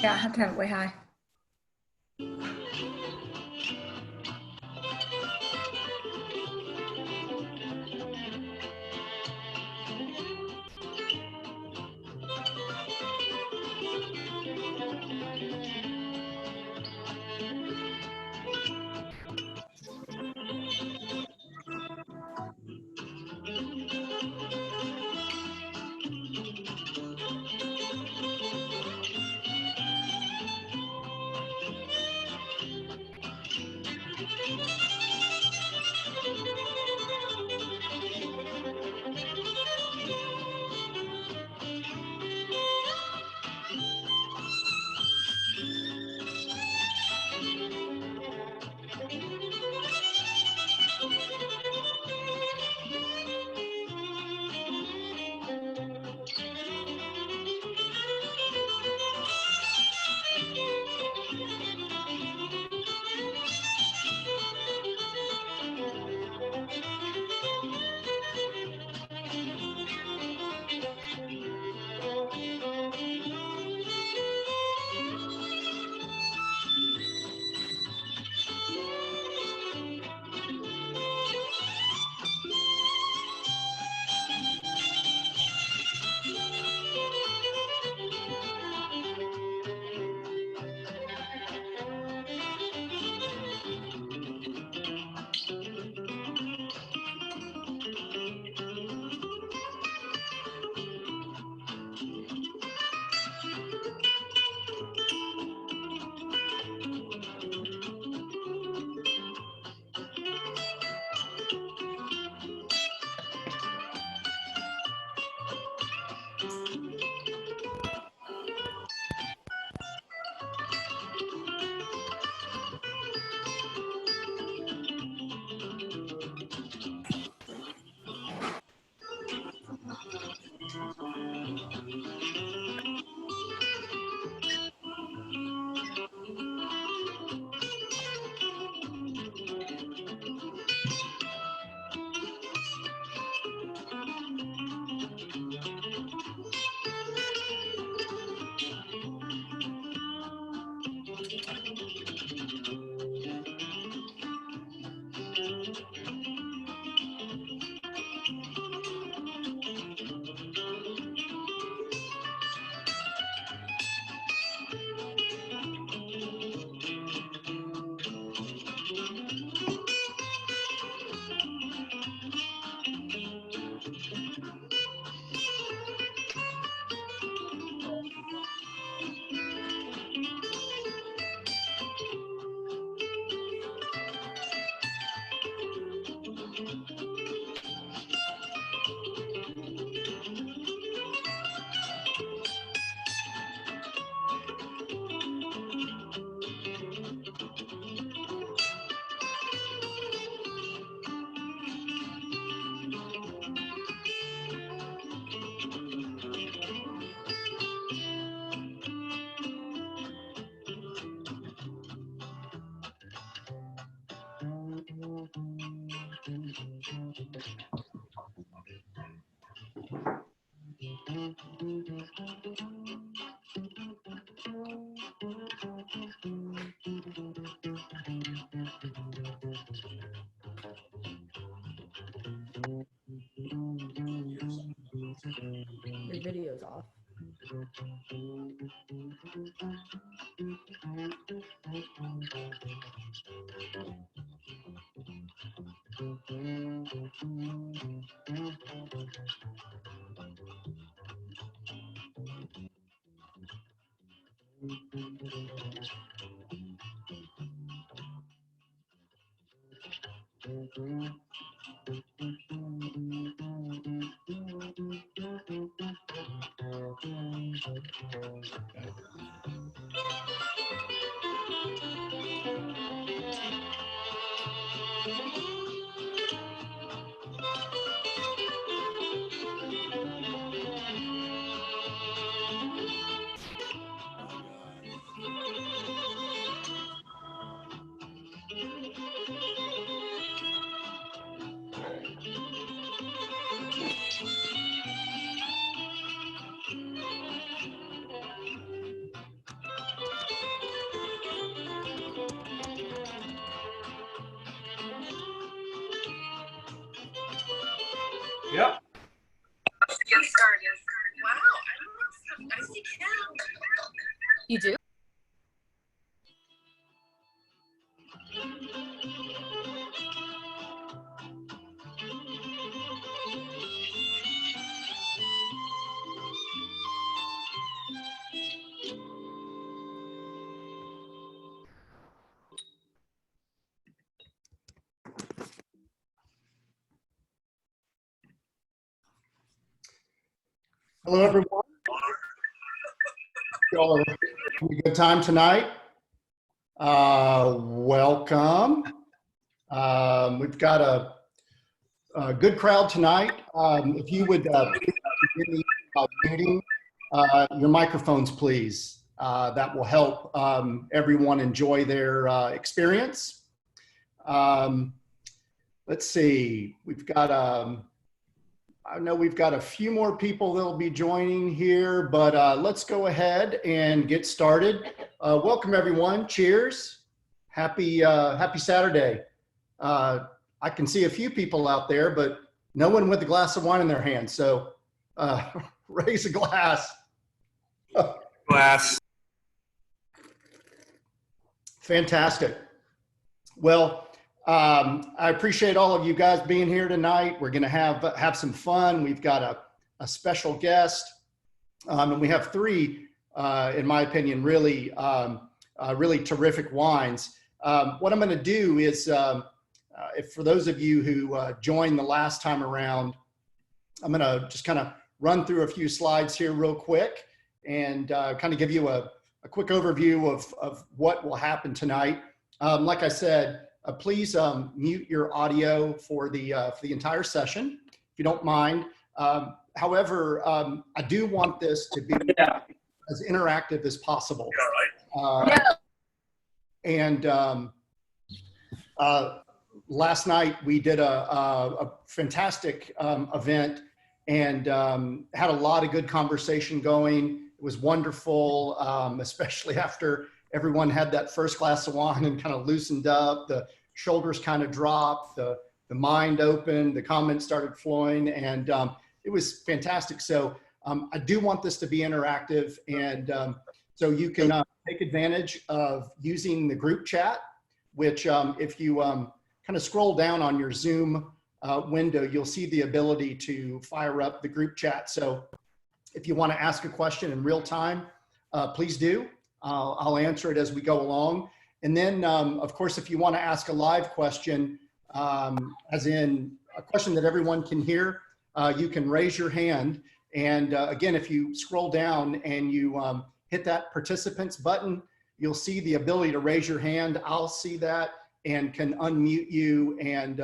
Yeah, I have to have it way high. Your video's off. Yep. Let's get started. Wow, I see Kim. You do? Hello, everyone. Y'all are having a good time tonight. Welcome. We've got a good crowd tonight. If you would begin the muting your microphones, please. That will help everyone enjoy their experience. Let's see. We've got I know we've got a few more people that'll be joining here, but let's go ahead and get started. Welcome everyone. Cheers. Happy Saturday. I can see a few people out there, but no one with a glass of wine in their hand. So raise a glass. Glass. Fantastic. Well, I appreciate all of you guys being here tonight. We're going to have some fun. We've got a special guest, and we have three, in my opinion, really terrific wines. What I'm going to do is, if for those of you who joined the last time around, I'm going to just kind of run through a few slides here real quick and kind of give you a quick overview of what will happen tonight. Like I said, please mute your audio for the entire session, if you don't mind. However, I do want this to be as interactive as possible. And last night we did a fantastic event and had a lot of good conversation going. It was wonderful, especially after everyone had that first glass of wine and kind of loosened up, the shoulders kind of dropped, the mind opened, the comments started flowing, and it was fantastic. So I do want this to be interactive, and so you can take advantage of using the group chat, which if you kind of scroll down on your Zoom window, you'll see the ability to fire up the group chat. So if you want to ask a question in real time, please do. I'll answer it as we go along. And then, of course, if you want to ask a live question, as in a question that everyone can hear, you can raise your hand. And again, if you scroll down and you hit that participants button, you'll see the ability to raise your hand. I'll see that and can unmute you and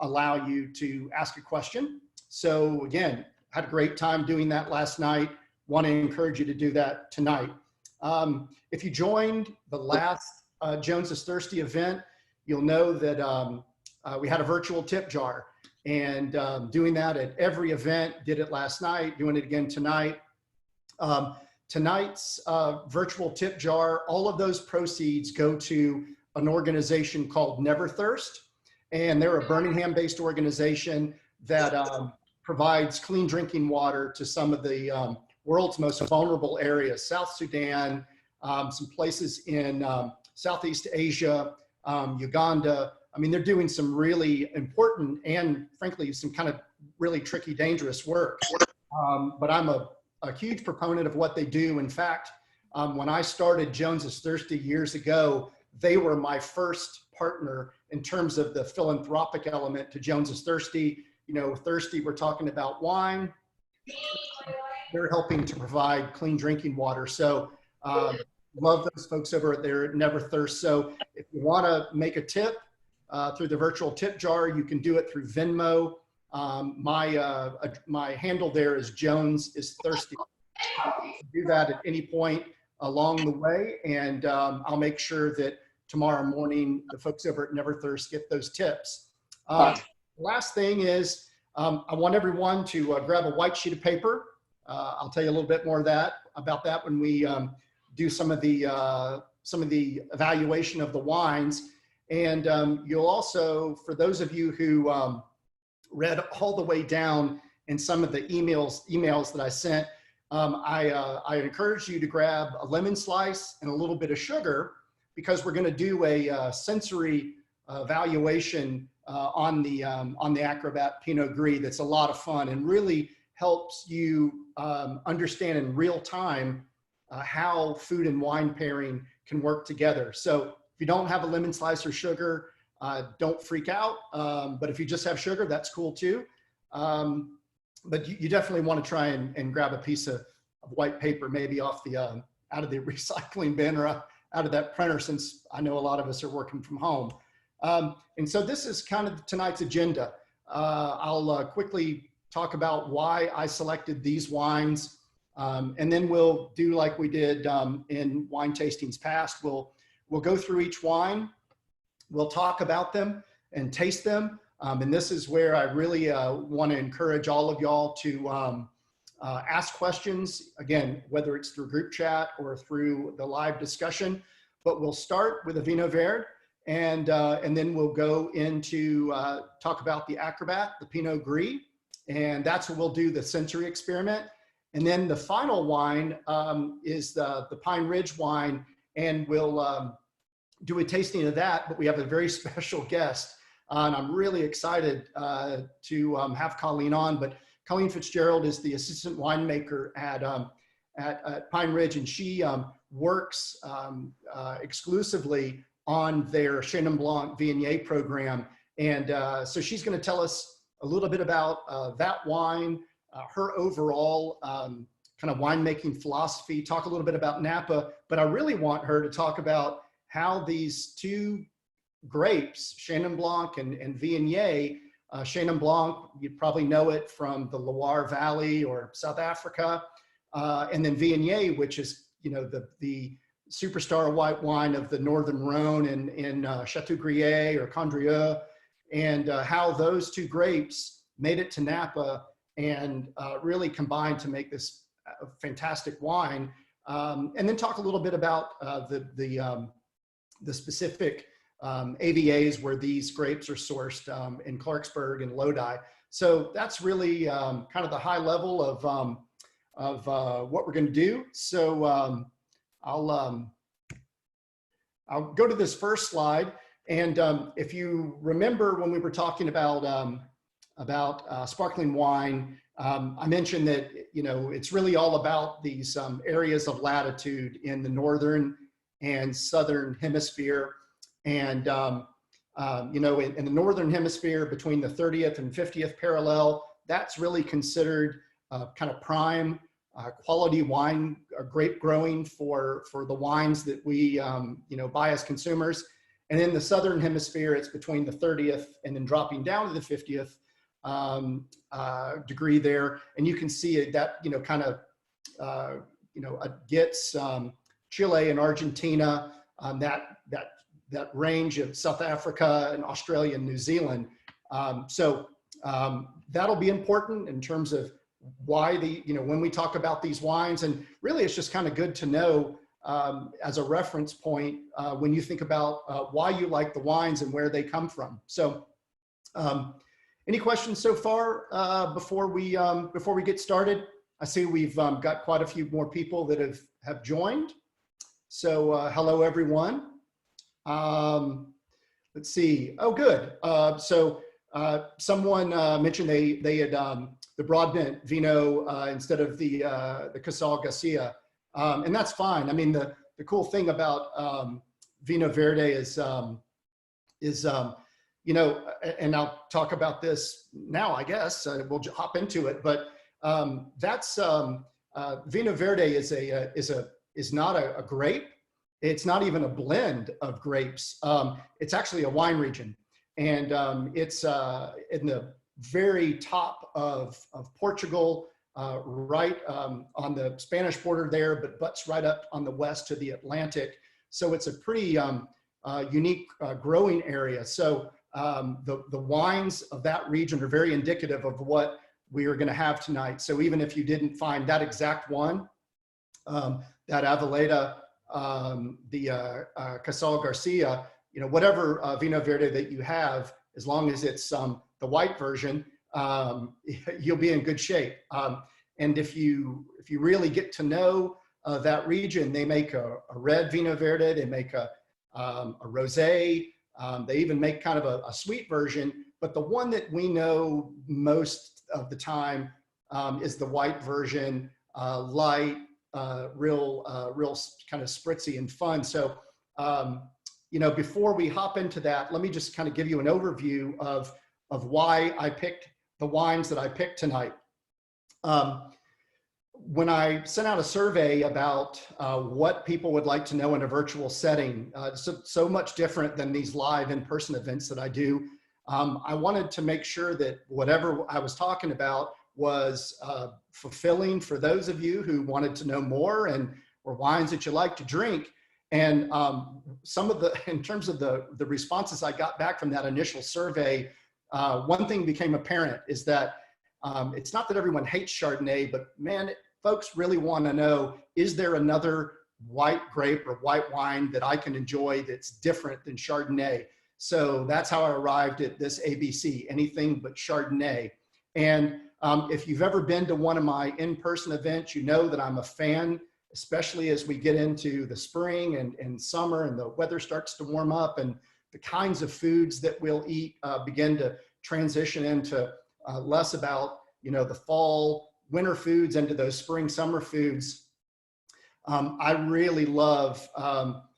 allow you to ask a question. So again, had a great time doing that last night. Want to encourage you to do that tonight. If you joined the last Jones is Thirsty event, you'll know that we had a virtual tip jar, and doing that at every event, did it last night, doing it again tonight. Tonight's virtual tip jar, all of those proceeds go to an organization called Never Thirst, and they're a Birmingham-based organization that provides clean drinking water to some of the world's most vulnerable areas, South Sudan, some places in Southeast Asia, Uganda. I mean, they're doing some really important and frankly, some kind of really tricky, dangerous work. But I'm a huge proponent of what they do. In fact, when I started Jones is Thirsty years ago, they were my first partner in terms of the philanthropic element to Jones is Thirsty. You know, Thirsty, we're talking about wine. They're helping to provide clean drinking water. So love those folks over there at Never Thirst. So if you want to make a tip through the virtual tip jar, you can do it through Venmo. My handle there is Jones is Thirsty. Do that at any point along the way, and I'll make sure that tomorrow morning the folks over at Never Thirst get those tips. Last thing is I want everyone to grab a white sheet of paper. I'll tell you a little bit more about that when we do some of the evaluation of the wines. And you'll also, for those of you who read all the way down in some of the emails that I sent. I encourage you to grab a lemon slice and a little bit of sugar, because we're going to do a sensory evaluation on the Acrobat Pinot Gris. That's a lot of fun and really helps you understand in real time how food and wine pairing can work together. So if you don't have a lemon slice or sugar, don't freak out. But if you just have sugar, that's cool too. But you definitely want to try and grab a piece of white paper, maybe off the out of the recycling bin or out of that printer, since I know a lot of us are working from home. And so this is kind of tonight's agenda. I'll quickly talk about why I selected these wines, and then we'll do like we did in wine tastings past. We'll go through each wine, we'll talk about them and taste them. And this is where I really want to encourage all of y'all to ask questions, again, whether it's through group chat or through the live discussion. But we'll start with a Vinho Verde, and then we'll go into talk about the Acrobat, the Pinot Gris, and that's what we'll do, the sensory experiment. And then the final wine is the Pine Ridge wine, and we'll do a tasting of that, but we have a very special guest. And I'm really excited to have Colleen on, but Colleen FitzGerald is the assistant winemaker at Pine Ridge, and she works exclusively on their Chenin Blanc Viognier program. And so she's gonna tell us a little bit about that wine, her overall kind of winemaking philosophy, talk a little bit about Napa, but I really want her to talk about how these two grapes, Chenin Blanc and Viognier. Chenin Blanc, you probably know it from the Loire Valley or South Africa, and then Viognier, which is, you know, the superstar white wine of the Northern Rhone in Chateaubriand or Condrieu, and how those two grapes made it to Napa and really combined to make this fantastic wine. And then talk a little bit about the specific AVAs where these grapes are sourced in Clarksburg and Lodi. So that's really kind of the high level of what we're going to do. So I'll go to this first slide. And if you remember when we were talking about sparkling wine, I mentioned that, you know, it's really all about these areas of latitude in the northern and southern hemisphere. And, you know, in the northern hemisphere, between the 30th and 50th parallel, that's really considered kind of prime quality wine, grape growing for the wines that we, you know, buy as consumers. And in the southern hemisphere, it's between the 30th and then dropping down to the 50th degree there. And you can see that, you know, kind of, you know, gets Chile and Argentina, that range of South Africa and Australia and New Zealand. So that'll be important in terms of why you know, when we talk about these wines, and really it's just kind of good to know as a reference point when you think about why you like the wines and where they come from. So any questions so far before we get started? I see we've got quite a few more people that have joined. So hello everyone. Let's see. Oh, good. So someone mentioned they had the Broadbent Vino instead of the Casal Garcia, and that's fine. I mean, the cool thing about Vinho Verde is you know, and I'll talk about this now, I guess. We'll hop into it, but that's Vinho Verde is not a grape. It's not even a blend of grapes. It's actually a wine region, and it's in the very top of Portugal, right on the Spanish border there, but butts right up on the west to the Atlantic. So it's a pretty unique growing area. So the wines of that region are very indicative of what we are going to have tonight. So even if you didn't find that exact one, that Aveleda, the Casal Garcia, you know, whatever Vinho Verde that you have, as long as it's the white version, you'll be in good shape. And if you really get to know that region, they make a red Vino Verde, they make a rosé, they even make kind of a sweet version. But the one that we know most of the time is the white version, light, real kind of spritzy and fun. So, you know, before we hop into that, let me just kind of give you an overview of why I picked the wines that I picked tonight. When I sent out a survey about what people would like to know in a virtual setting, so much different than these live in-person events that I do, I wanted to make sure that whatever I was talking about was fulfilling for those of you who wanted to know more and or wines that you like to drink. And some of the, in terms of the responses I got back from that initial survey, one thing became apparent is that it's not that everyone hates Chardonnay, but man, folks really want to know, is there another white grape or white wine that I can enjoy that's different than Chardonnay? So that's how I arrived at this ABC, anything but Chardonnay. And if you've ever been to one of my in-person events, you know that I'm a fan, especially as we get into the spring and summer and the weather starts to warm up and the kinds of foods that we'll eat begin to transition into less about, you know, the fall, winter foods into those spring, summer foods. I really love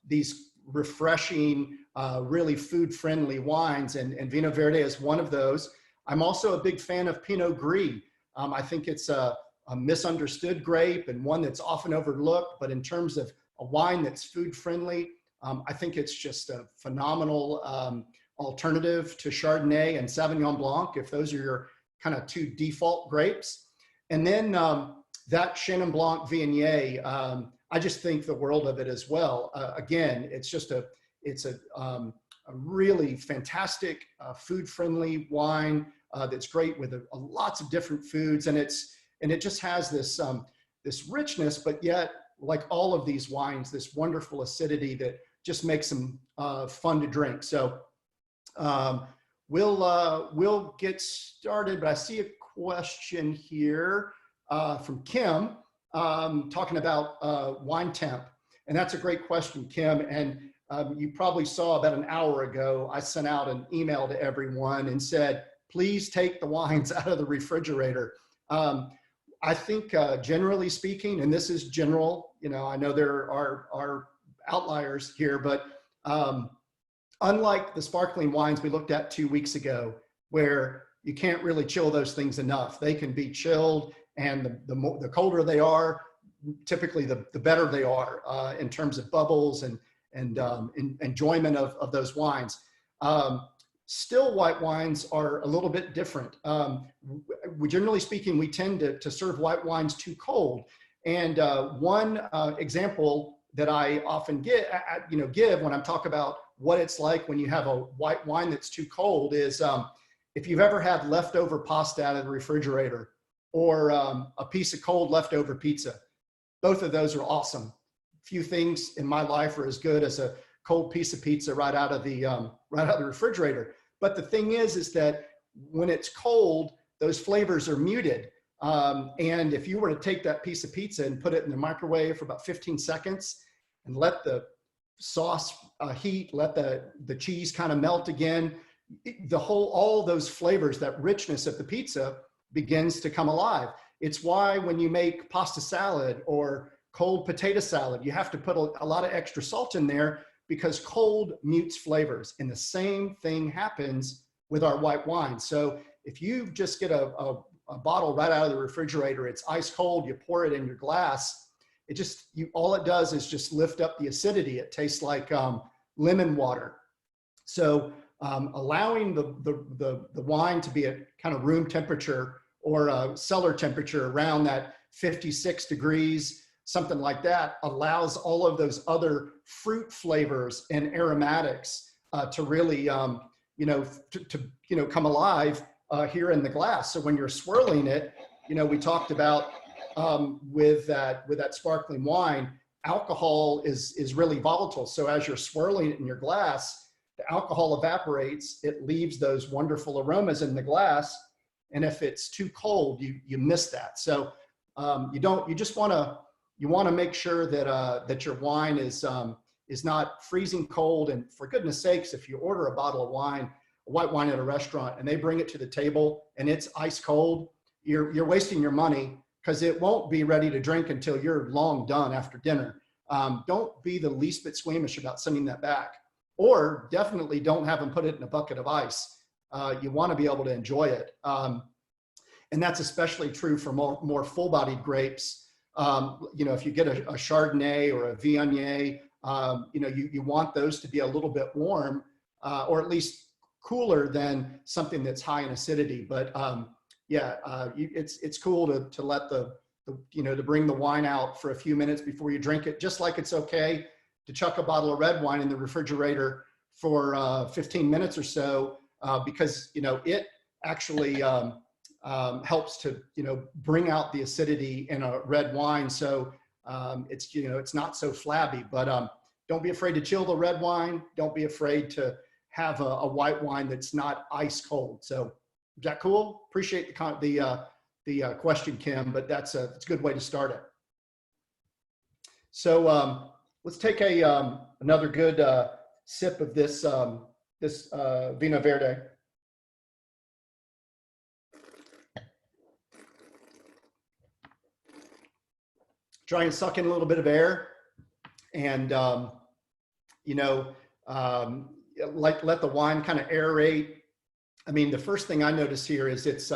these refreshing, really food-friendly wines, and Vino Verde is one of those. I'm also a big fan of Pinot Gris. I think it's a misunderstood grape and one that's often overlooked, but in terms of a wine that's food-friendly, I think it's just a phenomenal alternative to Chardonnay and Sauvignon Blanc, if those are your kind of two default grapes. And then that Chenin Blanc Viognier, I just think the world of it as well. Again, it's just a really fantastic food-friendly wine that's great with lots of different foods, and it just has this this richness, but yet, like all of these wines, this wonderful acidity that just makes them fun to drink. So we'll get started, but I see a question here from Kim talking about wine temp, and that's a great question, Kim. And you probably saw about an hour ago, I sent out an email to everyone and said, please take the wines out of the refrigerator. I think generally speaking, and this is general, you know, I know there are outliers here, but unlike the sparkling wines we looked at 2 weeks ago, where you can't really chill those things enough. They can be chilled, and the colder they are, typically the better they are in terms of bubbles and enjoyment of those wines. Still white wines are a little bit different. Generally speaking, we tend to serve white wines too cold. And one example that I often give when I'm talking about what it's like when you have a white wine that's too cold is if you've ever had leftover pasta out of the refrigerator or a piece of cold leftover pizza. Both of those are awesome. Few things in my life are as good as a cold piece of pizza right out of the refrigerator. But the thing is that when it's cold, those flavors are muted. And if you were to take that piece of pizza and put it in the microwave for about 15 seconds and let the sauce heat, let the cheese kind of melt again, all those flavors, that richness of the pizza begins to come alive. It's why when you make pasta salad or cold potato salad, you have to put a lot of extra salt in there because cold mutes flavors. And the same thing happens with our white wine. So if you just get a bottle right out of the refrigerator, it's ice cold, you pour it in your glass, all it does is just lift up the acidity. It tastes like lemon water. So allowing the wine to be at kind of room temperature or cellar temperature around that 56 degrees, something like that, allows all of those other fruit flavors and aromatics to really, come alive here in the glass. So when you're swirling it, we talked about with that sparkling wine, alcohol is really volatile. So as you're swirling it in your glass, the alcohol evaporates, it leaves those wonderful aromas in the glass, And if it's too cold, you miss that. So you just want to make sure that that your wine is not freezing cold. And for goodness sakes, if you order a bottle of wine, a white wine at a restaurant, and they bring it to the table and it's ice cold, you're wasting your money, because it won't be ready to drink until you're long done after dinner. Don't be the least bit squeamish about sending that back, or definitely don't have them put it in a bucket of ice. You want to be able to enjoy it. And that's especially true for more full-bodied grapes. If you get a Chardonnay or a Viognier, you want those to be a little bit warm, or at least cooler than something that's high in acidity. But it's cool to let to bring the wine out for a few minutes before you drink it, just like it's okay to chuck a bottle of red wine in the refrigerator for 15 minutes or so, because it actually helps to bring out the acidity in a red wine. So it's not so flabby. But don't be afraid to chill the red wine. Don't be afraid to have a white wine that's not ice cold. So is that cool? Appreciate the question, Kim, but it's a good way to start it. So let's take another good sip of this Vino Verde. Try and suck in a little bit of air, and let the wine kind of aerate. I mean, the first thing I notice here is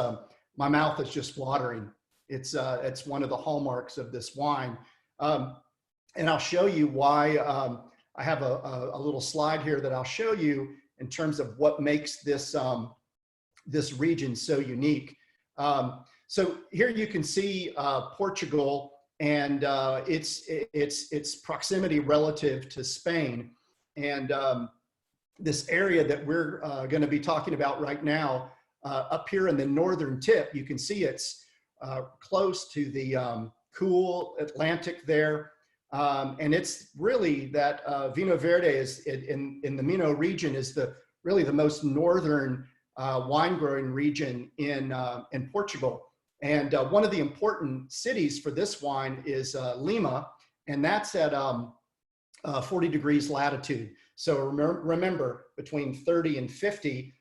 my mouth is just watering. It's one of the hallmarks of this wine, and I'll show you why. I have a little slide here that I'll show you in terms of what makes this this region so unique. So here you can see Portugal and its proximity relative to Spain, and this area that we're going to be talking about right now, up here in the northern tip, you can see it's close to the cool Atlantic there. And it's really that Vino Verde is in the Minho region is really the most northern wine growing region in Portugal. And one of the important cities for this wine is Lima, and that's at 40 degrees latitude. So remember, between 30 and 50,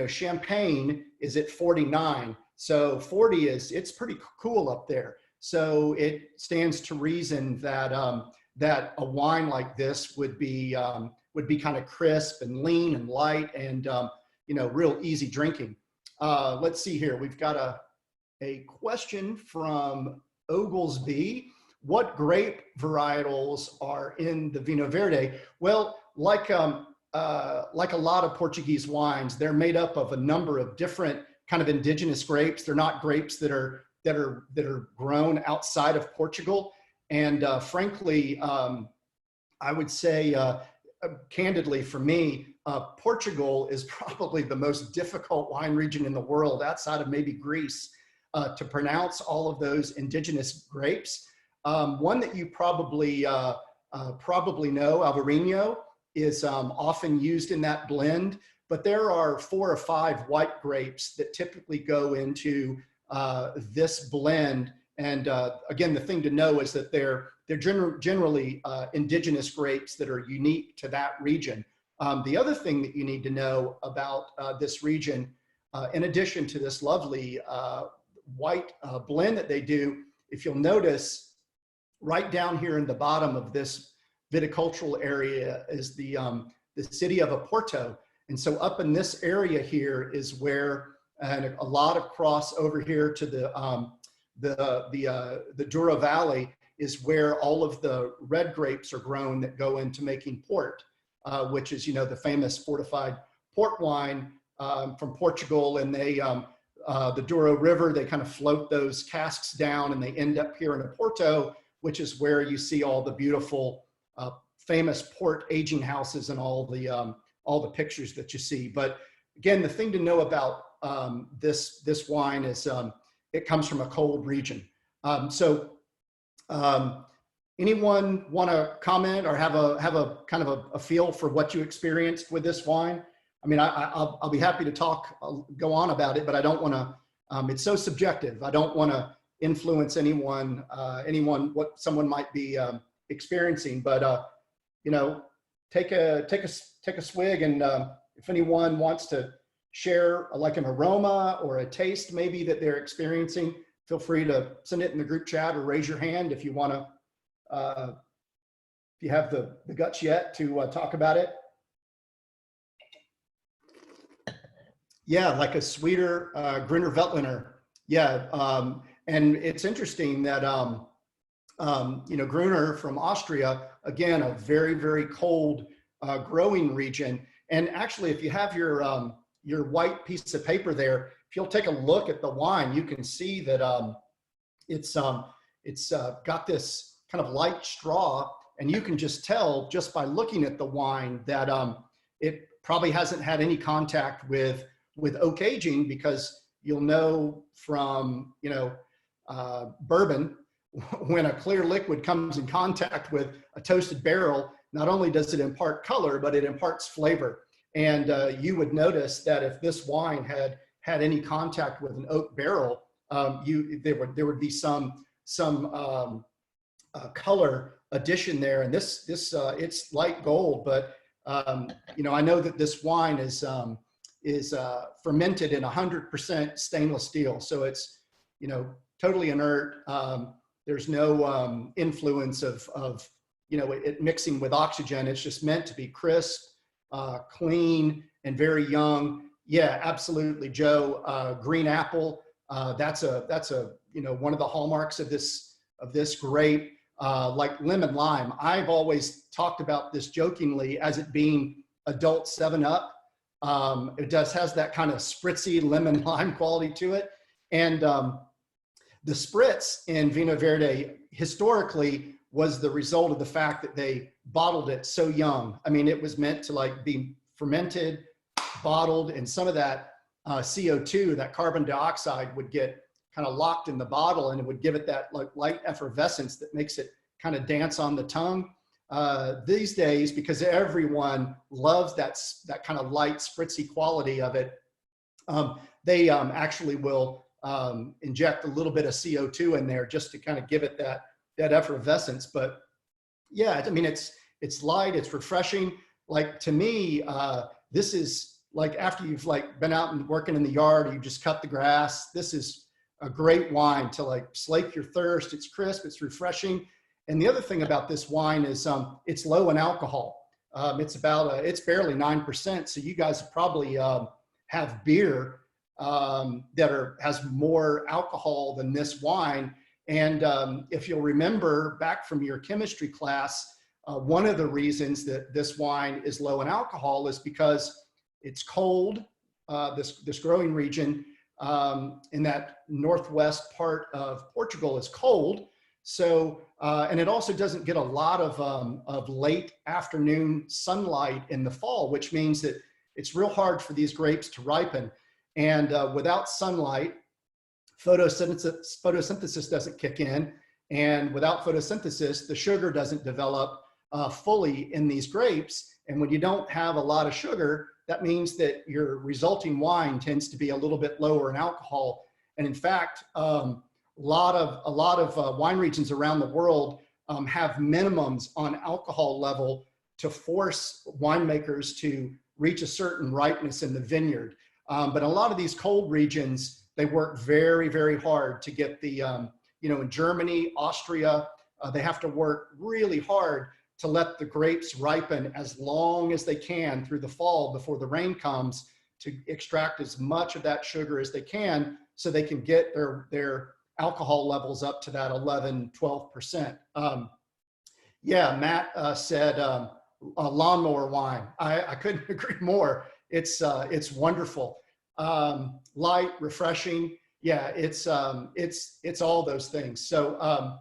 Champagne is at 49. So 40 it's pretty cool up there. So it stands to reason that that a wine like this would be kind of crisp and lean and light and real easy drinking. Let's see here. We've got a question from Oglesby. What grape varietals are in the Vino Verde? Well, like a lot of Portuguese wines, they're made up of a number of different kind of indigenous grapes. They're not grapes that are grown outside of Portugal. And frankly, I would say, candidly for me, Portugal is probably the most difficult wine region in the world, outside of maybe Greece, to pronounce all of those indigenous grapes. One that you probably know, Alvarinho, is often used in that blend, but there are 4 or 5 white grapes that typically go into this blend. And again, the thing to know is that they're generally indigenous grapes that are unique to that region. The other thing that you need to know about this region, in addition to this lovely white blend that they do, if you'll notice, right down here in the bottom of this viticultural area is the city of Oporto. And so up in this area here is where, and a lot of cross over here to the Douro Valley is where all of the red grapes are grown that go into making port, which is, the famous fortified port wine from Portugal. And they, the Douro River, they kind of float those casks down and they end up here in Oporto, which is where you see all the beautiful, famous port aging houses and all the pictures that you see. But again, the thing to know about this wine is it comes from a cold region. Anyone want to comment or have a kind of a feel for what you experienced with this wine? I mean, I'll be happy to talk, go on about it, but I don't want to, it's so subjective. I don't want to influence anyone, what someone might be experiencing, but, you know, take a swig, and if anyone wants to share like an aroma or a taste maybe that they're experiencing, feel free to send it in the group chat or raise your hand if you want to, if you have the guts yet to talk about it. Yeah, like a sweeter Gruner Veltliner. Yeah, and it's interesting that you know, Gruner from Austria, again, a very, very cold growing region. And actually, if you have your white piece of paper there, if you'll take a look at the wine, you can see that it's got this kind of light straw, and you can just tell just by looking at the wine that it probably hasn't had any contact with oak aging, because you'll know from, you know, bourbon, when a clear liquid comes in contact with a toasted barrel, not only does it impart color, but it imparts flavor. And you would notice that if this wine had any contact with an oak barrel, there would be some color addition there. And this it's light gold, but you know, I know that this wine is fermented in 100% stainless steel, so it's, you know, totally inert. There's no influence of you know, it mixing with oxygen. It's just meant to be crisp, clean, and very young. Yeah, absolutely, Joe. Green apple. That's a you know, one of the hallmarks of this grape. Like lemon lime. I've always talked about this jokingly as it being adult 7-Up. It has that kind of spritzy lemon lime quality to it. And the spritz in Vino Verde historically was the result of the fact that they bottled it so young. I mean, it was meant to like be fermented, bottled, and some of that CO2, that carbon dioxide, would get kind of locked in the bottle, and it would give it that like light effervescence that makes it kind of dance on the tongue. These days, because everyone loves that kind of light spritzy quality of it, they actually will inject a little bit of CO2 in there just to kind of give it that effervescence. But yeah, I mean, it's light, it's refreshing. Like to me, this is like after you've like been out and working in the yard, you just cut the grass. This is a great wine to like slake your thirst. It's crisp, it's refreshing. And the other thing about this wine is it's low in alcohol. It's it's barely 9%. So you guys probably have beer that has more alcohol than this wine. And if you'll remember back from your chemistry class, one of the reasons that this wine is low in alcohol is because it's cold. This growing region in that northwest part of Portugal is cold. So, and it also doesn't get a lot of late afternoon sunlight in the fall, which means that it's real hard for these grapes to ripen. And without sunlight, photosynthesis doesn't kick in. And without photosynthesis, the sugar doesn't develop fully in these grapes. And when you don't have a lot of sugar, that means that your resulting wine tends to be a little bit lower in alcohol. And in fact, a lot of wine regions around the world have minimums on alcohol level to force winemakers to reach a certain ripeness in the vineyard. But a lot of these cold regions, they work very, very hard to get the, you know, in Germany, Austria, they have to work really hard to let the grapes ripen as long as they can through the fall before the rain comes, to extract as much of that sugar as they can so they can get their alcohol levels up to that 11, 12%. Yeah, Matt said a lawnmower wine. I couldn't agree more. It's wonderful. Light, refreshing. Yeah, it's all those things. So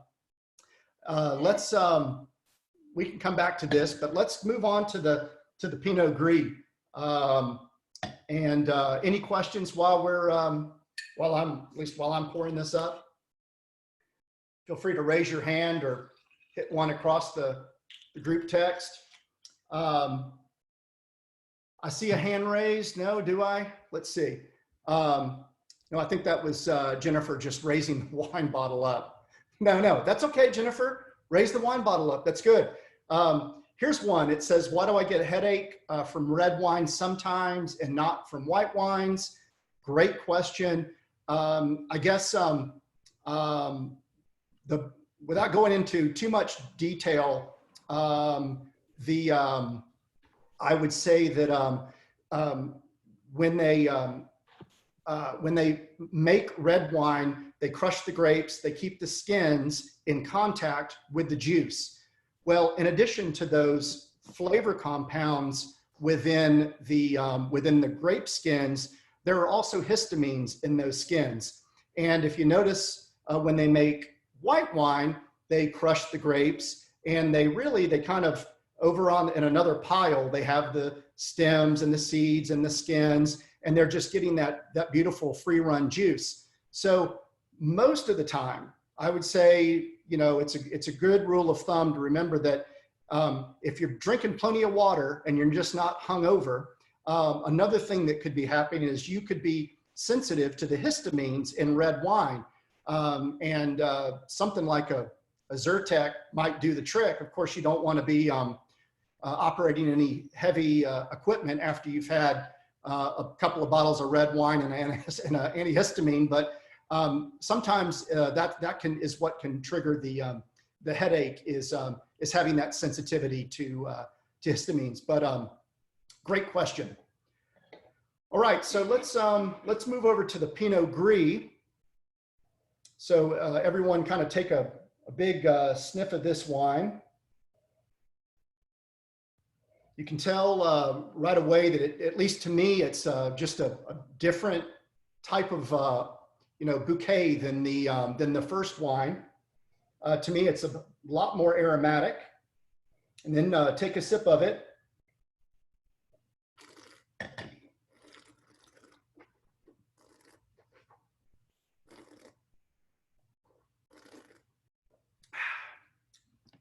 let's, we can come back to this, but let's move on to the Pinot Gris. And any questions while we're, while I'm pouring this up? Feel free to raise your hand or hit one across the group text. I see a hand raised. No, do I? Let's see. No, I think that was Jennifer just raising the wine bottle up. No, that's okay, Jennifer. Raise the wine bottle up. That's good. Here's one. It says, why do I get a headache from red wine sometimes and not from white wines? Great question. I guess without going into too much detail, I would say that when they make red wine, they crush the grapes, they keep the skins in contact with the juice. Well, in addition to those flavor compounds within the grape skins, there are also histamines in those skins. And if you notice, when they make white wine, they crush the grapes, and they kind of over on in another pile, they have the stems and the seeds and the skins, and they're just getting that beautiful free run juice. So most of the time, I would say, it's a good rule of thumb to remember that if you're drinking plenty of water and you're just not hungover, another thing that could be happening is you could be sensitive to the histamines in red wine. And something like a Zyrtec might do the trick. Of course, you don't want to be operating any heavy equipment after you've had a couple of bottles of red wine and an antihistamine, but sometimes that is what can trigger the headache is having that sensitivity to histamines. But great question. All right, so let's move over to the Pinot Gris. So everyone kind of take a big sniff of this wine. You can tell right away that at least to me, it's just a different type of bouquet than the first wine. To me, it's a lot more aromatic. And then take a sip of it.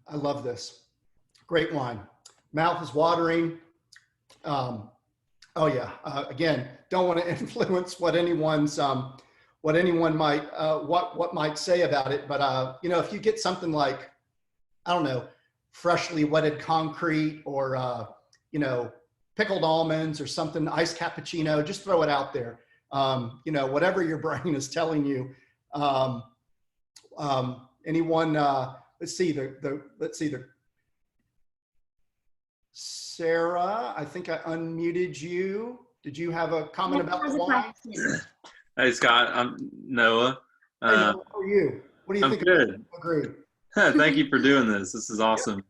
I love this. Great wine. Mouth is watering. Oh yeah. Again, don't want to influence what anyone might say about it, but if you get something like, I don't know, freshly wetted concrete or pickled almonds or something, iced cappuccino, just throw it out there. Whatever your brain is telling you. Anyone? Let's see Sarah, I think I unmuted you. Did you have a comment about the wine? Hey Scott, I'm Noah. Hey, Noah, how are you? What do you think? Good. Agree. Thank you for doing this. This is awesome.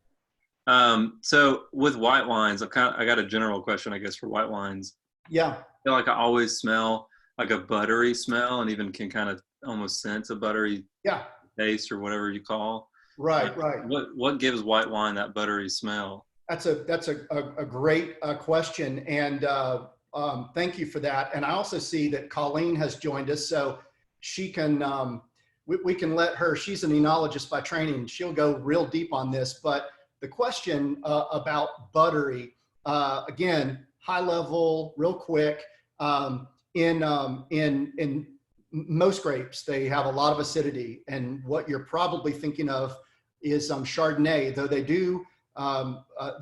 Yeah. So with white wines, I got a general question, I guess, for white wines. Yeah. I feel like I always smell like a buttery smell, and even can kind of almost sense a buttery taste or whatever you call. Right. What gives white wine that buttery smell? That's a great question, and thank you for that. And I also see that Colleen has joined us, so she can we can let her. She's an enologist by training. She'll go real deep on this. But the question about buttery, again, high level, real quick. In most grapes, they have a lot of acidity, and what you're probably thinking of is Chardonnay, though they do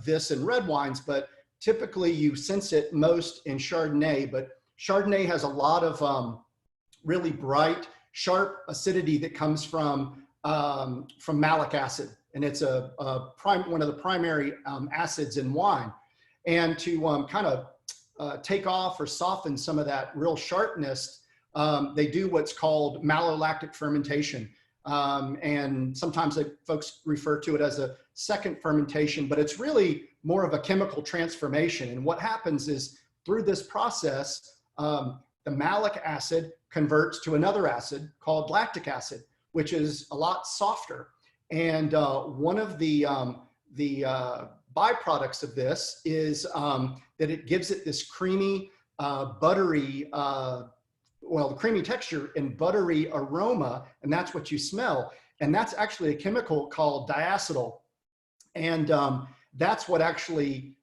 this in red wines, but typically you sense it most in Chardonnay. But Chardonnay has a lot of really bright, sharp acidity that comes from malic acid, and it's one of the primary acids in wine. And to kind of take off or soften some of that real sharpness, they do what's called malolactic fermentation. And sometimes folks refer to it as a second fermentation, but it's really more of a chemical transformation. And what happens is through this process, the malic acid converts to another acid called lactic acid, which is a lot softer. And one of the byproducts of this is that it gives it this creamy, buttery, the creamy texture and buttery aroma, and that's what you smell. And that's actually a chemical called diacetyl. And that's what actually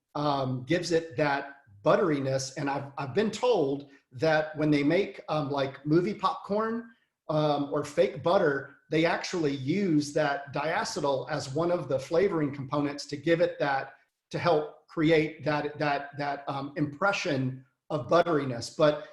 gives it that butteriness. And I've been told that when they make like movie popcorn or fake butter, they actually use that diacetyl as one of the flavoring components to give it that, to help create that impression of butteriness. But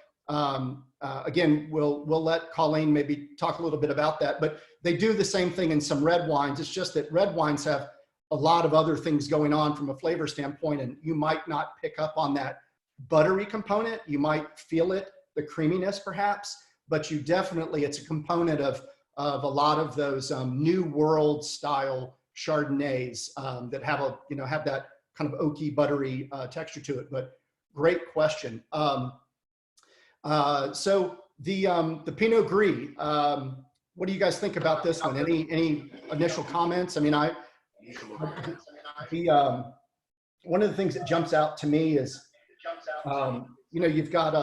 again, we'll let Colleen maybe talk a little bit about that. But they do the same thing in some red wines. It's just that red wines have a lot of other things going on from a flavor standpoint, and you might not pick up on that buttery component. You might feel it, the creaminess perhaps, but you definitely, it's a component of a lot of those new world style Chardonnays that have a, have that kind of oaky, buttery texture to it. But great question. So the Pinot Gris, what do you guys think about this one? Any initial comments? I mean, one of the things that jumps out to me is, you've got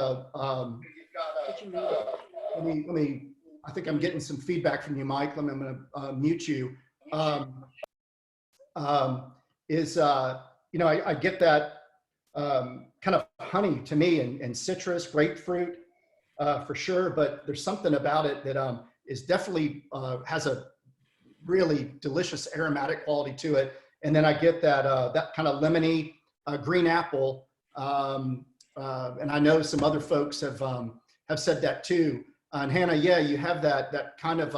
I think I'm getting some feedback from you, Mike. I'm going to mute you. I get that kind of honey to me, and citrus, grapefruit for sure, but there's something about it that is definitely has a really delicious aromatic quality to it. And then I get that that kind of lemony green apple, and I know some other folks have said that too. And Hannah, yeah, you have that kind of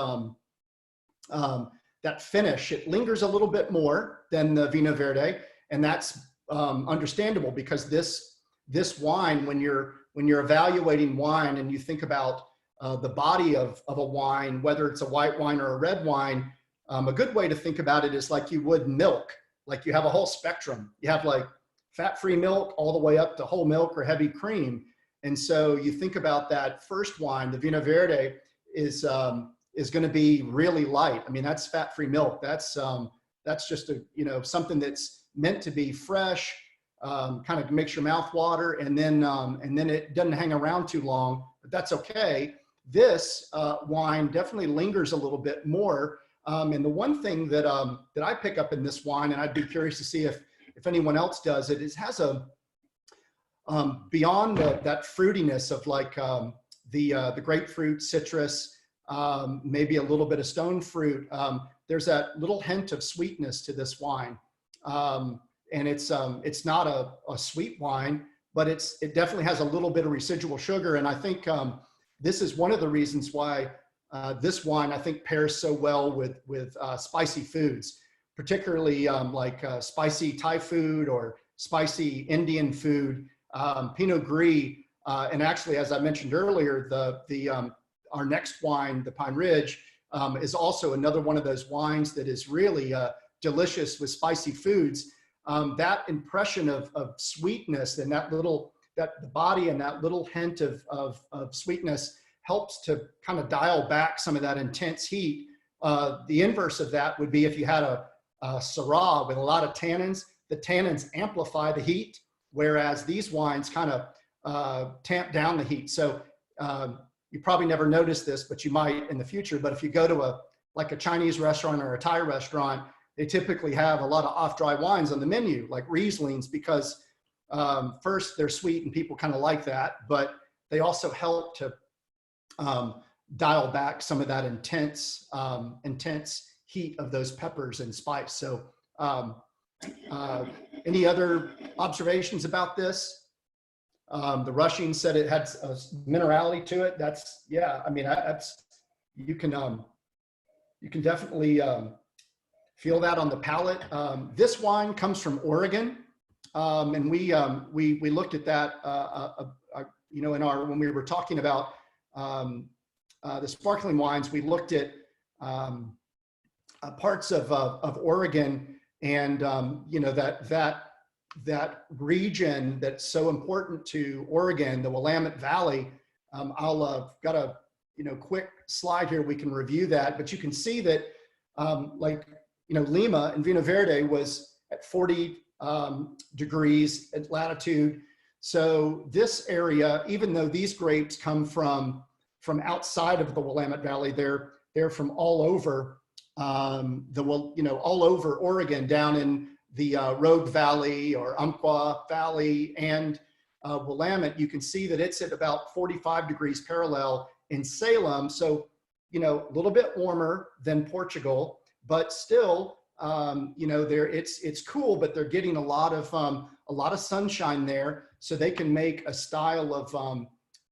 that finish. It lingers a little bit more than the Vinho Verde, and that's understandable, because this wine, when you're evaluating wine and you think about the body of a wine, whether it's a white wine or a red wine, a good way to think about it is like you would milk. Like you have a whole spectrum. You have like fat-free milk all the way up to whole milk or heavy cream. And so you think about that first wine, the Vinho Verde is going to be really light. I mean, that's fat-free milk. That's just something that's meant to be fresh, kind of makes your mouth water, and then it doesn't hang around too long, but that's okay. This wine definitely lingers a little bit more. And the one thing that I pick up in this wine, and I'd be curious to see if anyone else does it, is has a beyond that fruitiness of like the grapefruit, citrus, maybe a little bit of stone fruit. There's that little hint of sweetness to this wine, and it's not a sweet wine, but it definitely has a little bit of residual sugar. And I think this is one of the reasons why this wine, I think, pairs so well with spicy foods, particularly like spicy Thai food or spicy Indian food. Pinot Gris, and actually, as I mentioned earlier, our next wine, the Pine Ridge, is also another one of those wines that is really delicious with spicy foods. That impression of sweetness and the body and that little hint of sweetness helps to kind of dial back some of that intense heat. The inverse of that would be if you had a Syrah with a lot of tannins. The tannins amplify the heat, whereas these wines kind of tamp down the heat. So you probably never noticed this, but you might in the future. But if you go to a Chinese restaurant or a Thai restaurant, they typically have a lot of off-dry wines on the menu, like Rieslings, because first, they're sweet and people kind of like that, but they also help to dial back some of that intense heat of those peppers and spice. So any other observations about this? The Rushing said it had a minerality to it. That's, yeah, I mean, you can definitely feel that on the palate. This wine comes from Oregon. And we looked at that, when we were talking about the sparkling wines, we looked at parts of Oregon, and that region that's so important to Oregon, the Willamette Valley. I'll got a quick slide here. We can review that, but you can see that Lima and Vinho Verde was at 40 degrees at latitude. So this area, even though these grapes come from outside of the Willamette Valley, they're from all over all over Oregon, down in the Rogue Valley or Umpqua Valley, and Willamette, you can see that it's at about 45 degrees parallel in Salem. So, you know, a little bit warmer than Portugal, but still, you know, it's cool, but they're getting a lot of sunshine there, so they can make a style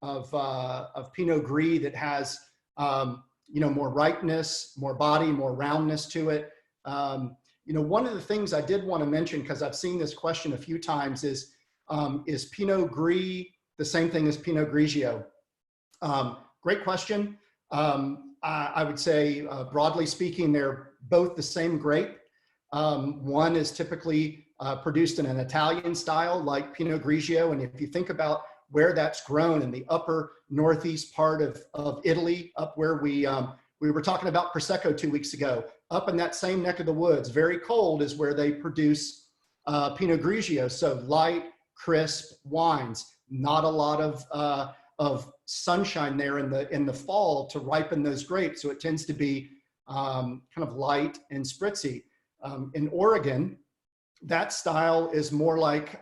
of Pinot Gris that has, you know, more ripeness, more body, more roundness to it. You know, one of the things I did want to mention, because I've seen this question a few times, is Pinot Gris the same thing as Pinot Grigio? Great question. I would say, broadly speaking, they're both the same grape. One is typically produced in an Italian style like Pinot Grigio. And if you think about where that's grown in the upper northeast part of Italy, up where we were talking about Prosecco 2 weeks ago, up in that same neck of the woods, very cold is where they produce Pinot Grigio. So light, crisp wines, not a lot of sunshine there in the fall to ripen those grapes. So it tends to be kind of light and spritzy. In Oregon, that style is more like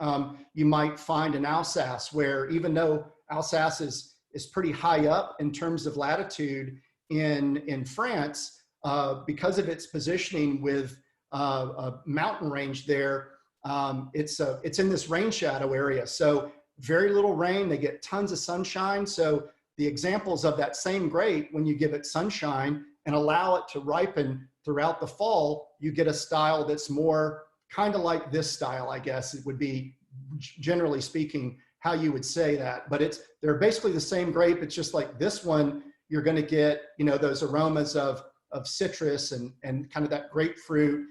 you might find in Alsace, where even though Alsace is pretty high up in terms of latitude in France, because of its positioning with a mountain range there, it's in this rain shadow area. So very little rain, they get tons of sunshine. So the examples of that same grape, when you give it sunshine and allow it to ripen throughout the fall, you get a style that's more kind of like this style, I guess it would be, generally speaking, how you would say that. But they're basically the same grape. It's just like this one, you're going to get, you know, those aromas of citrus and kind of that grapefruit.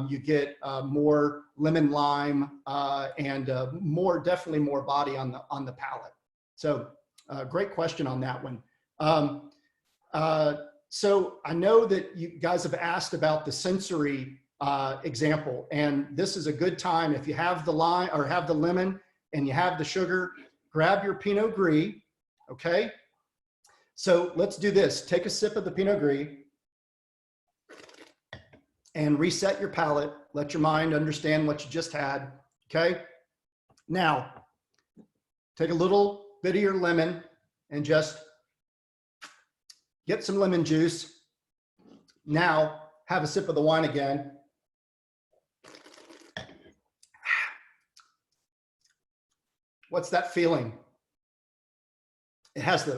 You get more lemon lime and definitely more body on the palate. So great question on that one. So I know that you guys have asked about the sensory example, and this is a good time. If you have the lime or have the lemon and you have the sugar, grab your Pinot Gris. Okay. So let's do this. Take a sip of the Pinot Gris and reset your palate. Let your mind understand what you just had. Okay. Now, take a little bit of your lemon and just get some lemon juice. Now, have a sip of the wine again. What's that feeling? It has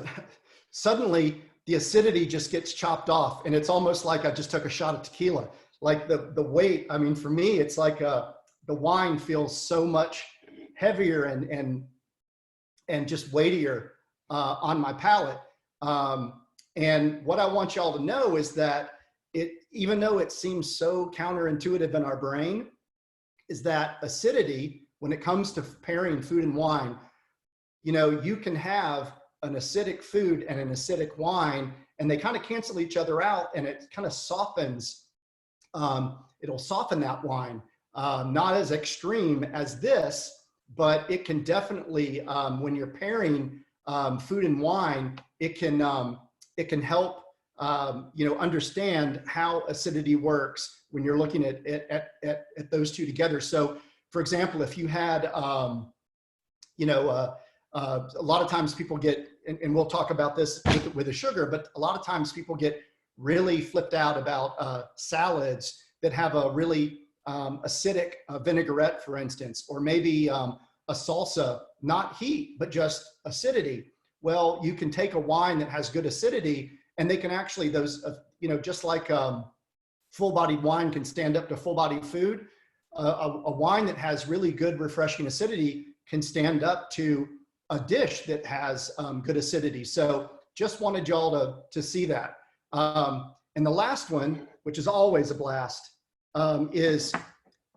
suddenly the acidity just gets chopped off, and it's almost like I just took a shot of tequila. Like the weight, I mean, for me, it's like the wine feels so much heavier and just weightier on my palate. And what I want y'all to know is that even though it seems so counterintuitive in our brain, is that acidity, when it comes to pairing food and wine, you know, you can have an acidic food and an acidic wine, and they kind of cancel each other out, and it kind of softens. It'll soften that wine, not as extreme as this, but it can definitely, when you're pairing food and wine, it can help you know, understand how acidity works when you're looking at those two together. So, for example, if you had, you know, a lot of times people get, and we'll talk about this with the sugar, but a lot of times people get really flipped out about salads that have a really acidic vinaigrette, for instance, or maybe a salsa, not heat, but just acidity. Well, you can take a wine that has good acidity, and they can actually, those, you know, just like full-bodied wine can stand up to full-bodied food, a wine that has really good refreshing acidity can stand up to a dish that has good acidity. So just wanted y'all to see that. And the last one, which is always a blast, is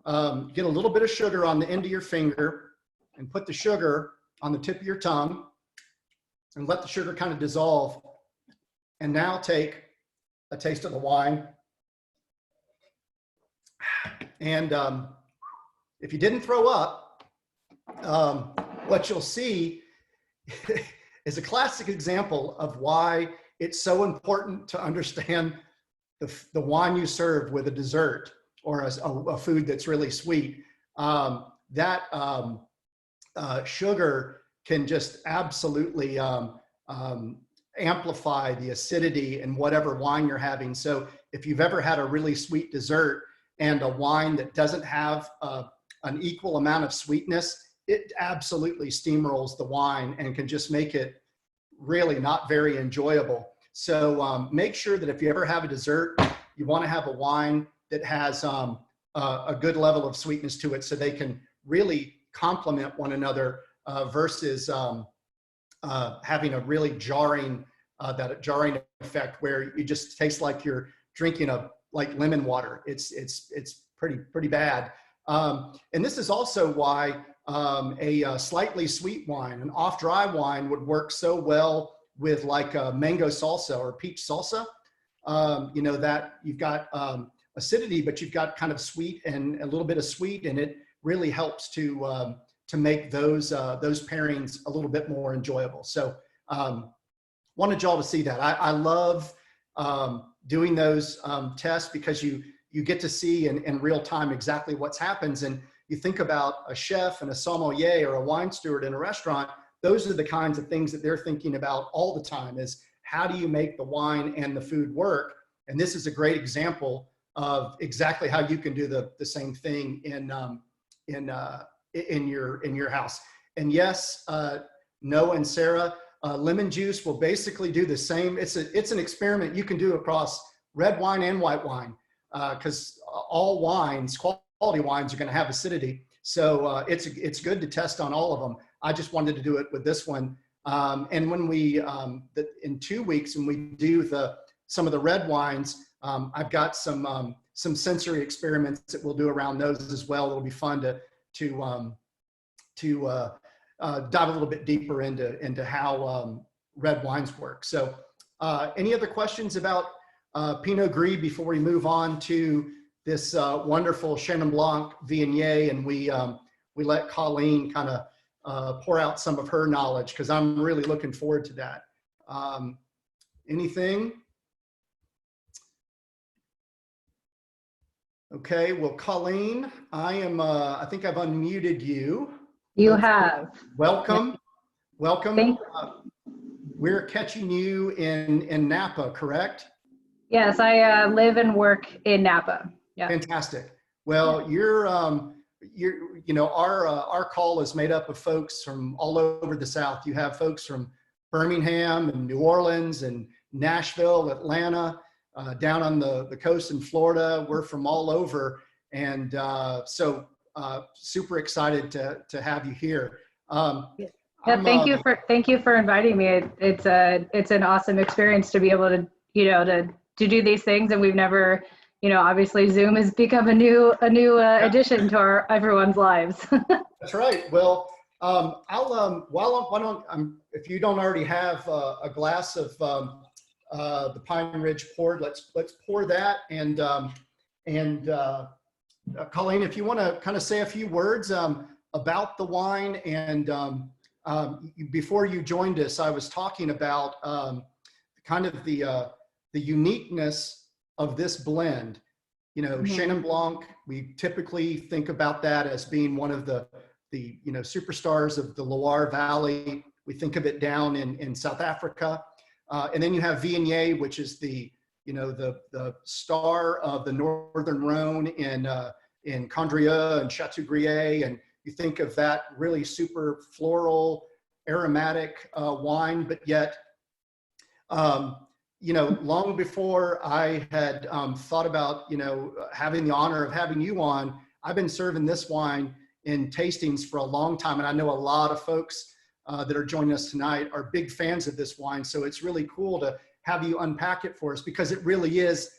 get a little bit of sugar on the end of your finger and put the sugar on the tip of your tongue and let the sugar kind of dissolve. And now take a taste of the wine. And if you didn't throw up, what you'll see is a classic example of why it's so important to understand the wine you serve with a dessert or a food that's really sweet. That sugar can just absolutely amplify the acidity in whatever wine you're having. So if you've ever had a really sweet dessert and a wine that doesn't have an equal amount of sweetness, it absolutely steamrolls the wine and can just make it really not very enjoyable. So make sure that if you ever have a dessert, you want to have a wine that has a good level of sweetness to it, so they can really complement one another versus having a really jarring effect where you just taste like you're drinking like lemon water. It's pretty bad. And this is also why a slightly sweet wine, an off-dry wine, would work so well with like a mango salsa or peach salsa. You know, that you've got acidity, but you've got kind of sweet and a little bit of sweet, and it really helps to make those pairings a little bit more enjoyable. So wanted y'all to see that. I love doing those tests because you get to see in real time exactly what's happens. And you think about a chef and a sommelier or a wine steward in a restaurant, those are the kinds of things that they're thinking about all the time, is how do you make the wine and the food work? And this is a great example of exactly how you can do the same thing in your house. And yes, Noah and Sarah, lemon juice will basically do the same. It's an experiment you can do across red wine and white wine, because all wines, quality wines, are going to have acidity. So it's good to test on all of them. I just wanted to do it with this one. And when we in 2 weeks, when we do some of the red wines, I've got some sensory experiments that we'll do around those as well. It'll be fun to dive a little bit deeper into how red wines work. So any other questions about Pinot Gris before we move on to this wonderful Chenin Blanc Viognier, and we let Colleen kind of pour out some of her knowledge, because I'm really looking forward to that. Anything? Okay, well, Colleen, I think I've unmuted you. You have. Welcome. Thank you. We're catching you in Napa, correct? Yes, I live and work in Napa. Yeah. Fantastic. Well, our call is made up of folks from all over the South. You have folks from Birmingham and New Orleans and Nashville, Atlanta, down on the coast in Florida. We're from all over, and so super excited to have you here. Yeah, thank you for inviting me. It's an awesome experience to be able to to do these things, and we've never, obviously Zoom has become a new addition to everyone's lives. That's right. Well, if you don't already have a glass of the Pine Ridge Port, let's pour that. And Colleen, if you want to kind of say a few words about the wine. And before you joined us, I was talking about kind of the uniqueness of this blend. Chenin Blanc, we typically think about that as being one of the superstars of the Loire Valley. We think of it down in South Africa. And then you have Viognier, which is the star of the Northern Rhone in Condrieu and Chateaubriand. And you think of that really super floral, aromatic wine, but yet, long before I had thought about, having the honor of having you on, I've been serving this wine in tastings for a long time. And I know a lot of folks that are joining us tonight are big fans of this wine. So it's really cool to have you unpack it for us, because it really is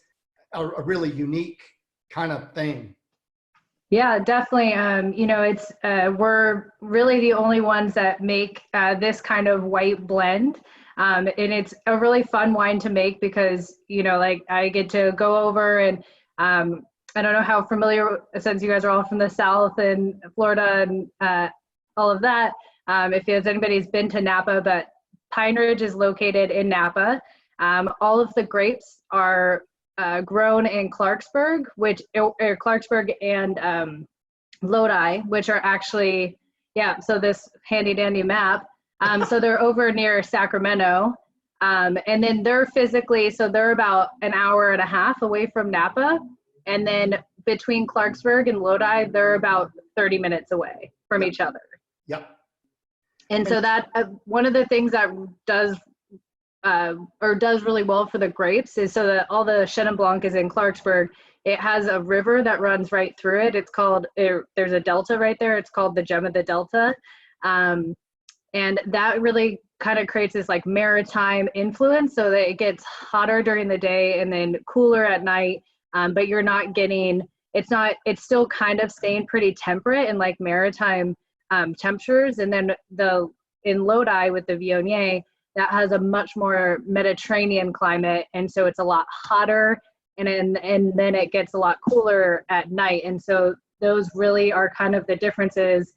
a really unique kind of thing. Yeah, definitely. It's we're really the only ones that make this kind of white blend. And it's a really fun wine to make because, I get to go over and I don't know how familiar, since you guys are all from the South and Florida and all of that, if anybody's been to Napa, but Pine Ridge is located in Napa. All of the grapes are grown in Clarksburg, Clarksburg and Lodi, which are actually Yeah, so this handy dandy map. So they're over near Sacramento. And then they're physically, so they're about an hour and a half away from Napa. And then between Clarksburg and Lodi, they're about 30 minutes away from each other. Yep. And so that one of the things that does really well for the grapes is so that all the Chenin Blanc is in Clarksburg. It has a river that runs right through it. It's called, there's a delta right there. It's called the Gem of the Delta. And that really kind of creates this like maritime influence so that it gets hotter during the day and then cooler at night. But you're not getting, it's still kind of staying pretty temperate and like maritime temperatures. And then in Lodi with the Viognier, that has a much more Mediterranean climate. And so it's a lot hotter and then it gets a lot cooler at night. And so those really are kind of the differences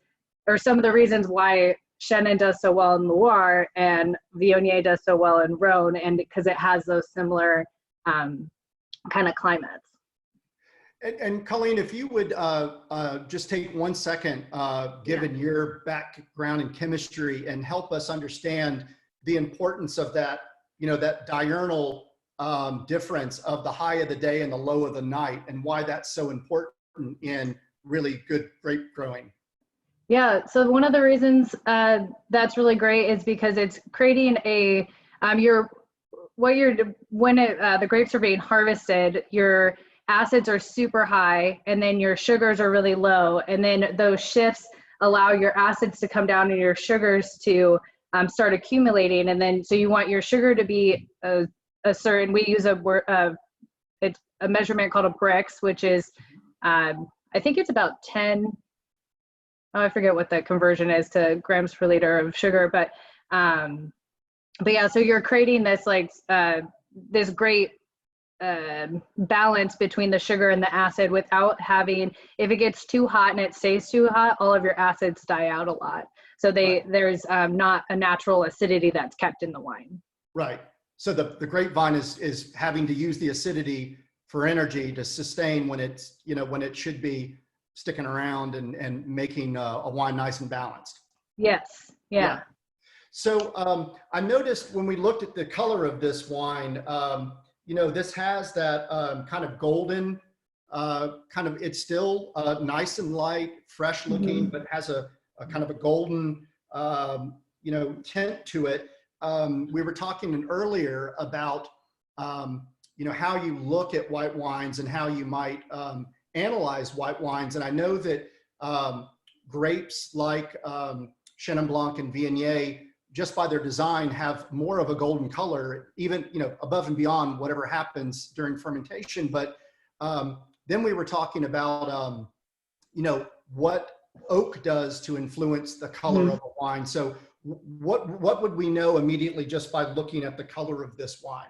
or some of the reasons why Chenin does so well in Loire and Viognier does so well in Rhone, and because it has those similar kind of climates. And Colleen, if you would just take 1 second, given your background in chemistry, and help us understand the importance of that, that diurnal difference of the high of the day and the low of the night, and why that's so important in really good grape growing. Yeah, so one of the reasons that's really great is because it's creating the grapes are being harvested, your acids are super high and then your sugars are really low, and then those shifts allow your acids to come down and your sugars to start accumulating. And then so you want your sugar to be a certain, we use it's a measurement called a Brix, which is I think it's about 10, I forget what the conversion is to grams per liter of sugar, but yeah, so you're creating this like this great balance between the sugar and the acid without having, if it gets too hot and it stays too hot, all of your acids die out a lot. So there's not a natural acidity that's kept in the wine. Right. So the grapevine is having to use the acidity for energy to sustain when it's, when it should be sticking around and making a wine nice and balanced. Yes. Yeah. So I noticed when we looked at the color of this wine, this has that kind of golden, it's still nice and light, fresh looking, but has a kind of a golden, tint to it. We were talking earlier about, how you look at white wines and how you might analyze white wines. And I know that grapes like Chenin Blanc and Viognier, just by their design, have more of a golden color, even, above and beyond whatever happens during fermentation. But then we were talking about, what oak does to influence the color of a wine. So what would we know immediately just by looking at the color of this wine?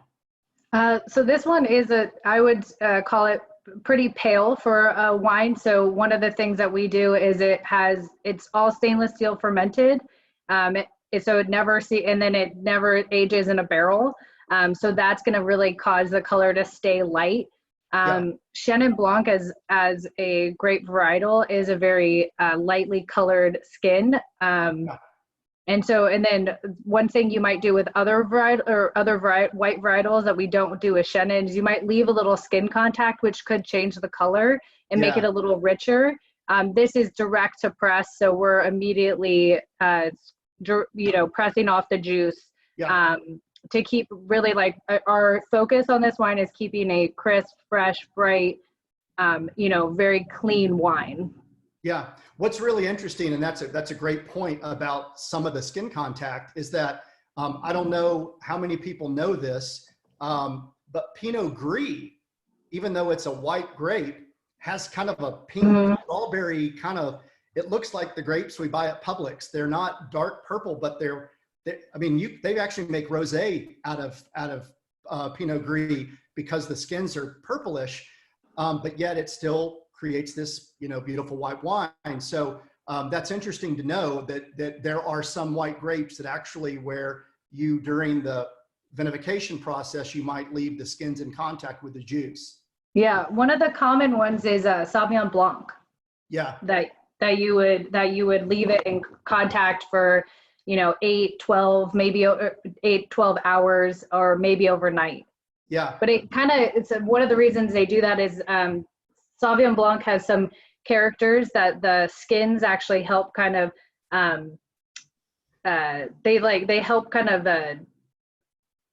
So this one is I would call it pretty pale for a wine. So one of the things that we do is it's all stainless steel fermented. So it never ages in a barrel. So that's going to really cause the color to stay light. Chenin Blanc as a grape varietal is a very lightly colored skin. And then one thing you might do with other white varietals that we don't do with Chenin is you might leave a little skin contact, which could change the color and make it a little richer. This is direct to press, so we're immediately, pressing off the juice to keep really our focus on this wine is keeping a crisp, fresh, bright, very clean wine. Yeah. What's really interesting, and that's a great point about some of the skin contact, is that I don't know how many people know this, but Pinot Gris, even though it's a white grape, has kind of a pink strawberry kind of. It looks like the grapes we buy at Publix. They're not dark purple, but they actually make rosé out of Pinot Gris because the skins are purplish, but yet it still creates this, beautiful white wine. So that's interesting to know that there are some white grapes that actually where you, during the vinification process, you might leave the skins in contact with the juice. Yeah, one of the common ones is Sauvignon Blanc. Yeah. that you would leave it in contact for, 8, 12, maybe 8, 12 hours, or maybe overnight. Yeah. But it's one of the reasons they do that is Sauvignon Blanc has some characters that the skins actually help kind of they help kind of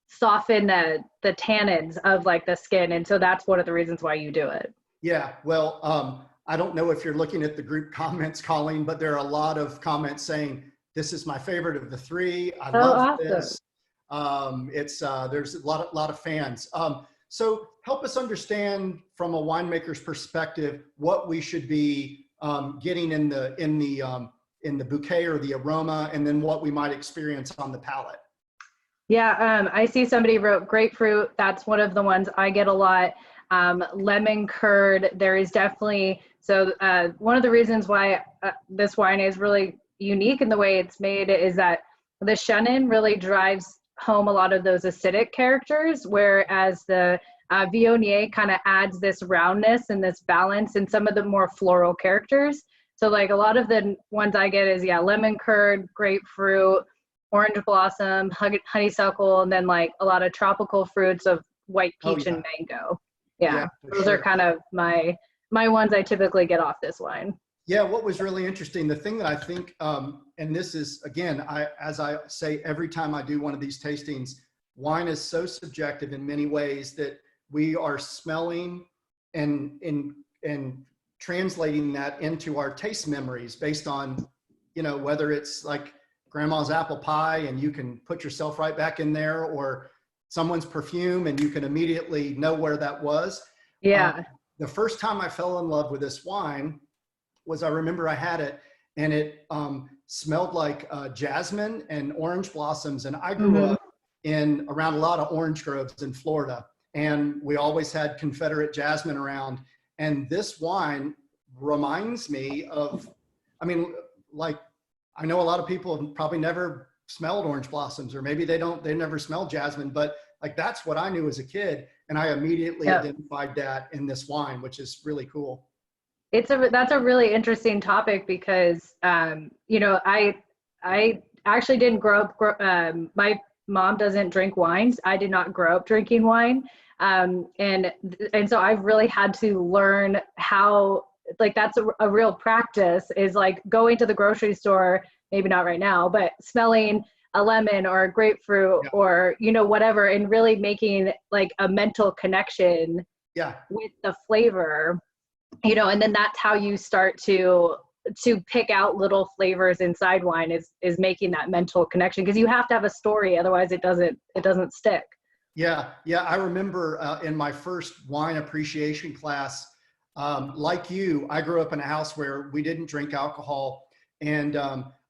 soften the tannins of like the skin, and so that's one of the reasons why you do it. Yeah, well, I don't know if you're looking at the group comments, Colleen, but there are a lot of comments saying this is my favorite of the three. I love awesome. this. There's a lot of fans. So help us understand from a winemaker's perspective what we should be getting in the bouquet or the aroma, and then what we might experience on the palate. Yeah, I see somebody wrote grapefruit. That's one of the ones I get a lot. Lemon curd. There is definitely, one of the reasons why this wine is really unique in the way it's made is that the Chenin really drives home a lot of those acidic characters, whereas the Viognier kind of adds this roundness and this balance in some of the more floral characters. So like a lot of the ones I get is, lemon curd, grapefruit, orange blossom, honeysuckle, and then like a lot of tropical fruits of white peach and mango. Yeah, those are kind of my ones I typically get off this wine. Yeah, what was really interesting, the thing that I think, and this is, again, as I say every time I do one of these tastings, wine is so subjective in many ways that we are smelling and translating that into our taste memories based on, whether it's like grandma's apple pie and you can put yourself right back in there, or someone's perfume and you can immediately know where that was. Yeah. The first time I fell in love with this wine was, I remember I had it and it smelled like jasmine and orange blossoms. And I grew up around a lot of orange groves in Florida, and we always had Confederate jasmine around. And this wine reminds me of, I know a lot of people have probably never smelled orange blossoms, or maybe they never smelled jasmine, but like that's what I knew as a kid. And I immediately identified that in this wine, which is really cool. That's a really interesting topic because, I actually didn't grow up, my mom doesn't drink wines. I did not grow up drinking wine. And so I've really had to learn how, like, that's a real practice, is like going to the grocery store, maybe not right now, but smelling a lemon or a grapefruit or, whatever, and really making like a mental connection with the flavor. And then that's how you start to pick out little flavors inside wine, is making that mental connection, because you have to have a story, otherwise it doesn't stick. Yeah. I remember in my first wine appreciation class, like you, I grew up in a house where we didn't drink alcohol, and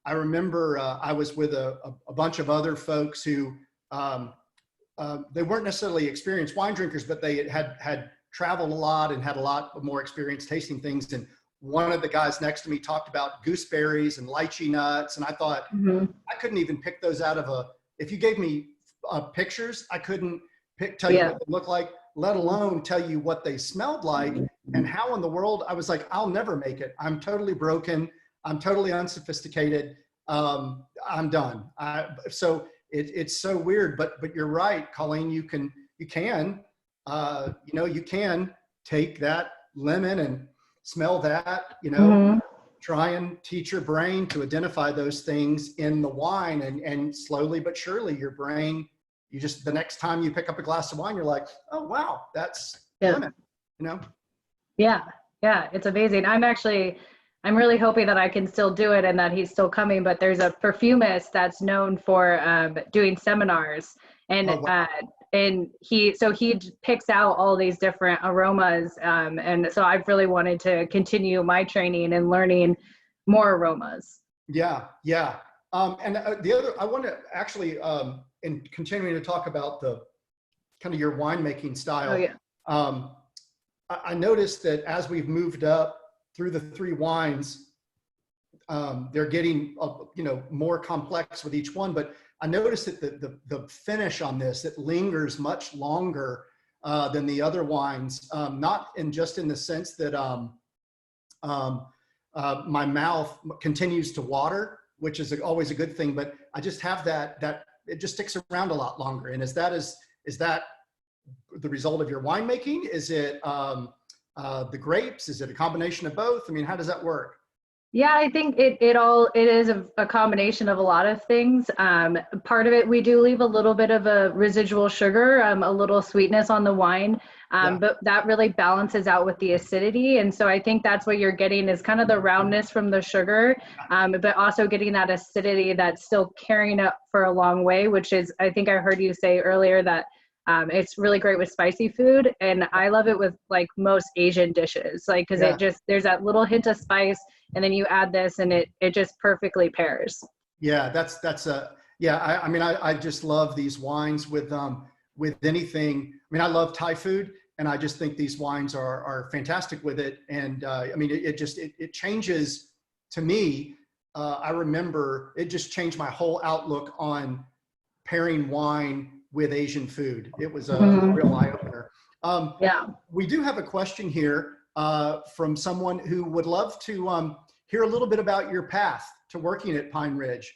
I remember I was with a bunch of other folks who they weren't necessarily experienced wine drinkers, but they had traveled a lot and had a lot more experience tasting things. And one of the guys next to me talked about gooseberries and lychee nuts. And I thought, I couldn't even pick those out of if you gave me pictures, I couldn't tell you what they look like, let alone tell you what they smelled like. And how in the world, I was like, I'll never make it. I'm totally broken. I'm totally unsophisticated. I'm done. So it's so weird, but you're right, Colleen, you can take that lemon and smell that, try and teach your brain to identify those things in the wine, and slowly but surely your brain, the next time you pick up a glass of wine, you're like, oh, wow, that's lemon, Yeah. It's amazing. I'm really hoping that I can still do it and that he's still coming, but there's a perfumist that's known for doing seminars, and and he picks out all these different aromas, and so I've really wanted to continue my training and learning more aromas. And the other, I want to actually in continuing to talk about the kind of your winemaking style. I noticed that as we've moved up through the three wines, they're getting more complex with each one, but I noticed that the finish on this, it lingers much longer than the other wines, not just in the sense that my mouth continues to water, which is always a good thing, but I just have that it just sticks around a lot longer. And is that the result of your winemaking? Is it the grapes? Is it a combination of both? I mean, how does that work? Yeah, I think it is a combination of a lot of things. Part of it, we do leave a little bit of a residual sugar, a little sweetness on the wine, but that really balances out with the acidity. And so I think that's what you're getting is kind of the roundness from the sugar, but also getting that acidity that's still carrying up for a long way, which is, I think I heard you say earlier that it's really great with spicy food. And I love it with like most Asian dishes, like, cause there's that little hint of spice, and then you add this and it just perfectly pairs. Yeah, I mean, I just love these wines with anything. I mean, I love Thai food, and I just think these wines are fantastic with it. And I mean, it changes to me. I remember it just changed my whole outlook on pairing wine with Asian food. It was a real eye opener. We do have a question here from someone who would love to hear a little bit about your path to working at Pine Ridge.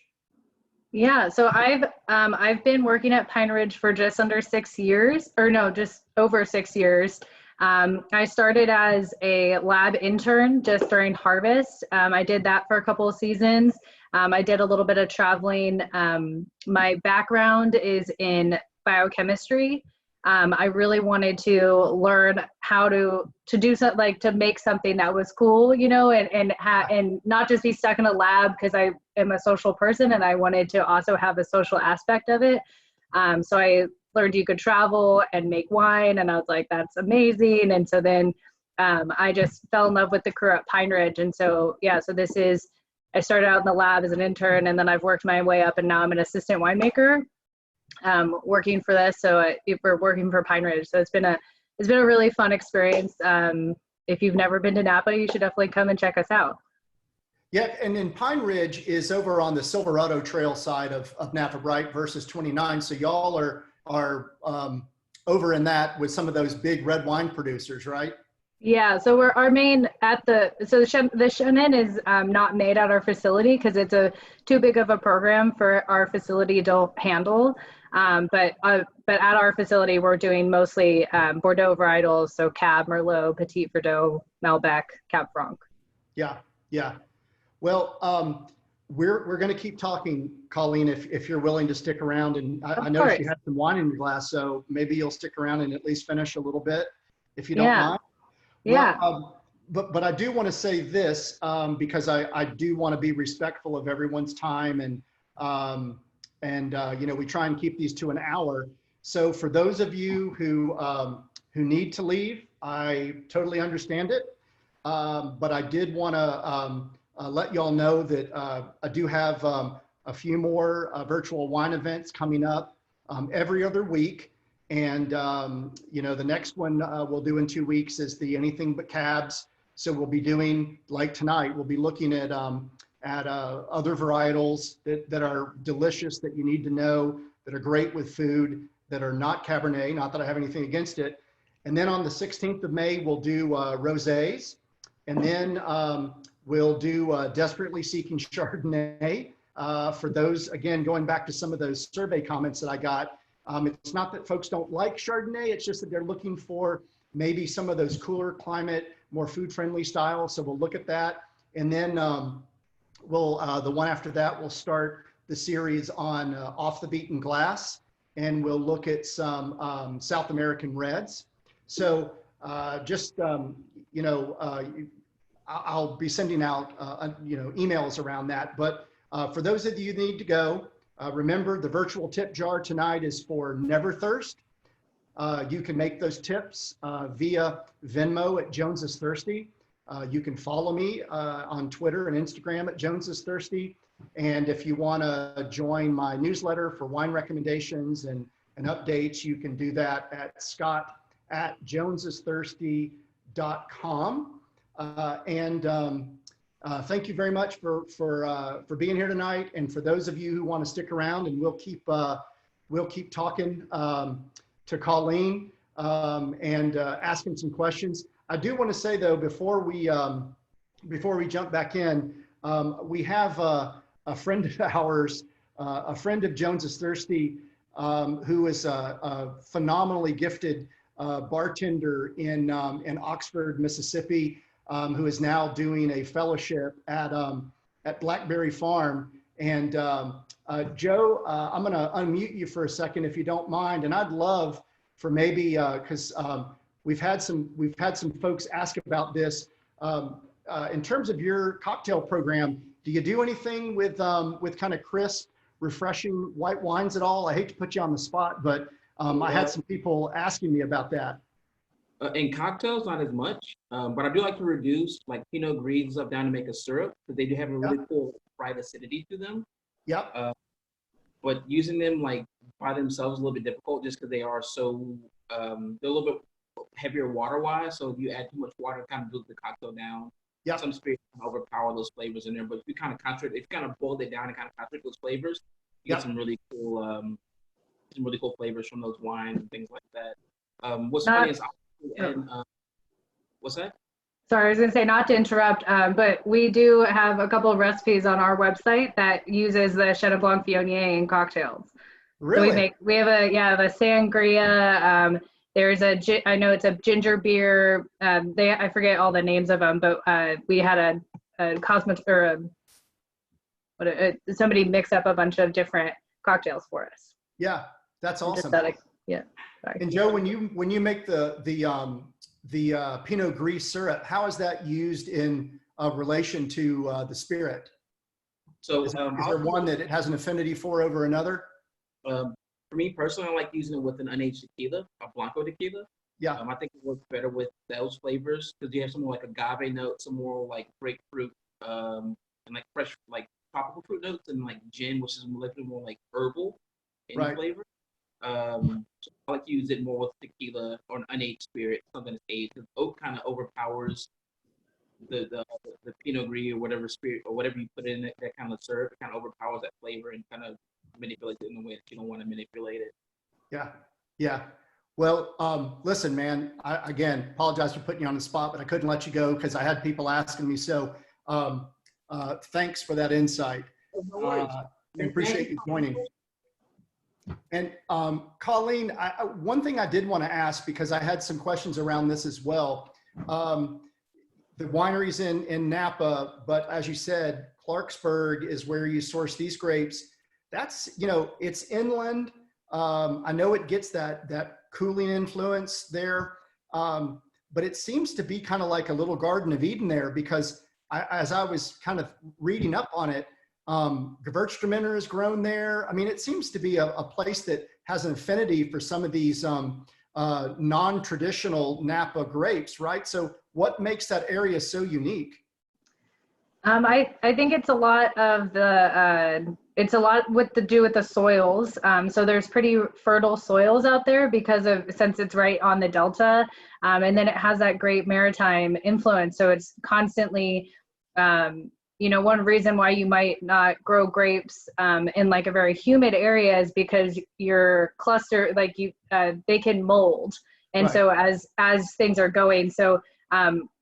Yeah, so I've been working at Pine Ridge for just under 6 years, or no, just over 6 years. I started as a lab intern just during harvest. I did that for a couple of seasons. I did a little bit of traveling. My background is in biochemistry. I really wanted to learn how to do something, like to make something that was cool, you know, and not just be stuck in a lab, because I am a social person and I wanted to also have a social aspect of it. So I learned you could travel and make wine, and I was like, that's amazing. And so then I just fell in love with the crew at Pine Ridge. And so, yeah, so I started out in the lab as an intern, and then I've worked my way up, and now I'm an assistant winemaker working for this. So we're working for Pine Ridge. So it's been a really fun experience. If you've never been to Napa, you should definitely come and check us out. Yeah, and then Pine Ridge is over on the Silverado Trail side of Napa, right, versus 29. So y'all are over in that with some of those big red wine producers, right? Yeah, so we're our main the Chenin is not made at our facility because it's too big of a program for our facility to handle. But at our facility, we're doing mostly Bordeaux varietals, so Cab, Merlot, Petit Verdot, Malbec, Cab Franc. Yeah. Well, we're going to keep talking, Colleen, if you're willing to stick around. And I know you had some wine in your glass, so maybe you'll stick around and at least finish a little bit, if you don't mind. Yeah. Well, but I do want to say this because I do want to be respectful of everyone's time, and you know, we try and keep these to an hour. So for those of you who need to leave, I totally understand it. But I did want to let y'all know that I do have a few more virtual wine events coming up every other week. And, you know, the next one we'll do in 2 weeks is the Anything But Cabs. So we'll be doing, like tonight, we'll be looking at other varietals that are delicious, that you need to know, that are great with food, that are not Cabernet, not that I have anything against it. And then on the 16th of May, we'll do rosés. And then we'll do Desperately Seeking Chardonnay. For those, again, going back to some of those survey comments that I got, it's not that folks don't like Chardonnay, it's just that they're looking for maybe some of those cooler climate, more food-friendly styles. So we'll look at that. And then the one after that, we'll start the series on Off the Beaten Glass, and we'll look at some South American reds. So you know, I'll be sending out, you know, emails around that. But for those of you who need to go, remember, the virtual tip jar tonight is for Never Thirst. You can make those tips via Venmo at Jones is Thirsty. You can follow me on Twitter and Instagram at Jones is Thirsty. And if you want to join my newsletter for wine recommendations and updates, you can do that at scott@jonesisthirsty.com. Thank you very much for being here tonight. And for those of you who want to stick around, and we'll keep talking to Colleen and asking some questions. I do want to say though, before we before we jump back in, we have a friend of ours, a friend of Jones is Thirsty, who is a phenomenally gifted bartender in Oxford, Mississippi, who is now doing a fellowship at Blackberry Farm. And Joe, I'm going to unmute you for a second if you don't mind, and I'd love for maybe because we've had some folks ask about this. In terms of your cocktail program, do you do anything with kind of crisp, refreshing white wines at all? I hate to put you on the spot, but I had some people asking me about that. In cocktails, not as much, but I do like to reduce like Pinot Gris and stuff down to make a syrup because they do have a really cool bright acidity to them. Yep. But using them like by themselves is a little bit difficult just because they are so they're a little bit heavier water-wise. So if you add too much water, it kind of dilutes the cocktail down. Yep. Some spirits can overpower those flavors in there, but if you kind of concentrate, if you kind of boil it down and kind of concentrate those flavors, you get some really cool flavors from those wines and things like that. What's funny is what's that? Sorry, I was going to say, not to interrupt, but we do have a couple of recipes on our website that uses the Chenin Blanc Viognier in cocktails. Really? So we have a sangria. There's I know it's a ginger beer. I forget all the names of them, but we had somebody mix up a bunch of different cocktails for us. Yeah, that's awesome. Yeah. Sorry. And Joe, when you make the Pinot Gris syrup, how is that used in relation to the spirit? So is there one that it has an affinity for over another? For me personally, I like using it with an unaged tequila, a Blanco tequila. Yeah. I think it works better with those flavors because you have some more like agave notes, some more like grapefruit, and like fresh like tropical fruit notes, and like gin, which is a little more like herbal in flavor. So I like to use it more with tequila or an unaged spirit, something that's aged. Because oak kind of overpowers the Pinot Gris or whatever spirit or whatever you put in it, that kind of syrup. It kind of overpowers that flavor and kind of manipulates it in a way that you don't want to manipulate it. Yeah, yeah. Well, listen, man. I again apologize for putting you on the spot, but I couldn't let you go because I had people asking me. So, thanks for that insight. I appreciate you joining. And Colleen, one thing I did want to ask, because I had some questions around this as well. The wineries in Napa, but as you said, Clarksburg is where you source these grapes. That's, it's inland. I know it gets that cooling influence there, but it seems to be kind of like a little Garden of Eden there, because as I was kind of reading up on it, Gewürztraminer is grown there. I mean, it seems to be a place that has an affinity for some of these non-traditional Napa grapes, right? So what makes that area so unique? I think it's a lot of it's a lot to do with the soils. So there's pretty fertile soils out there since it's right on the Delta. And then it has that great maritime influence. So it's constantly, one reason why you might not grow grapes in like a very humid area is because your cluster, they can mold. And so as things are going, so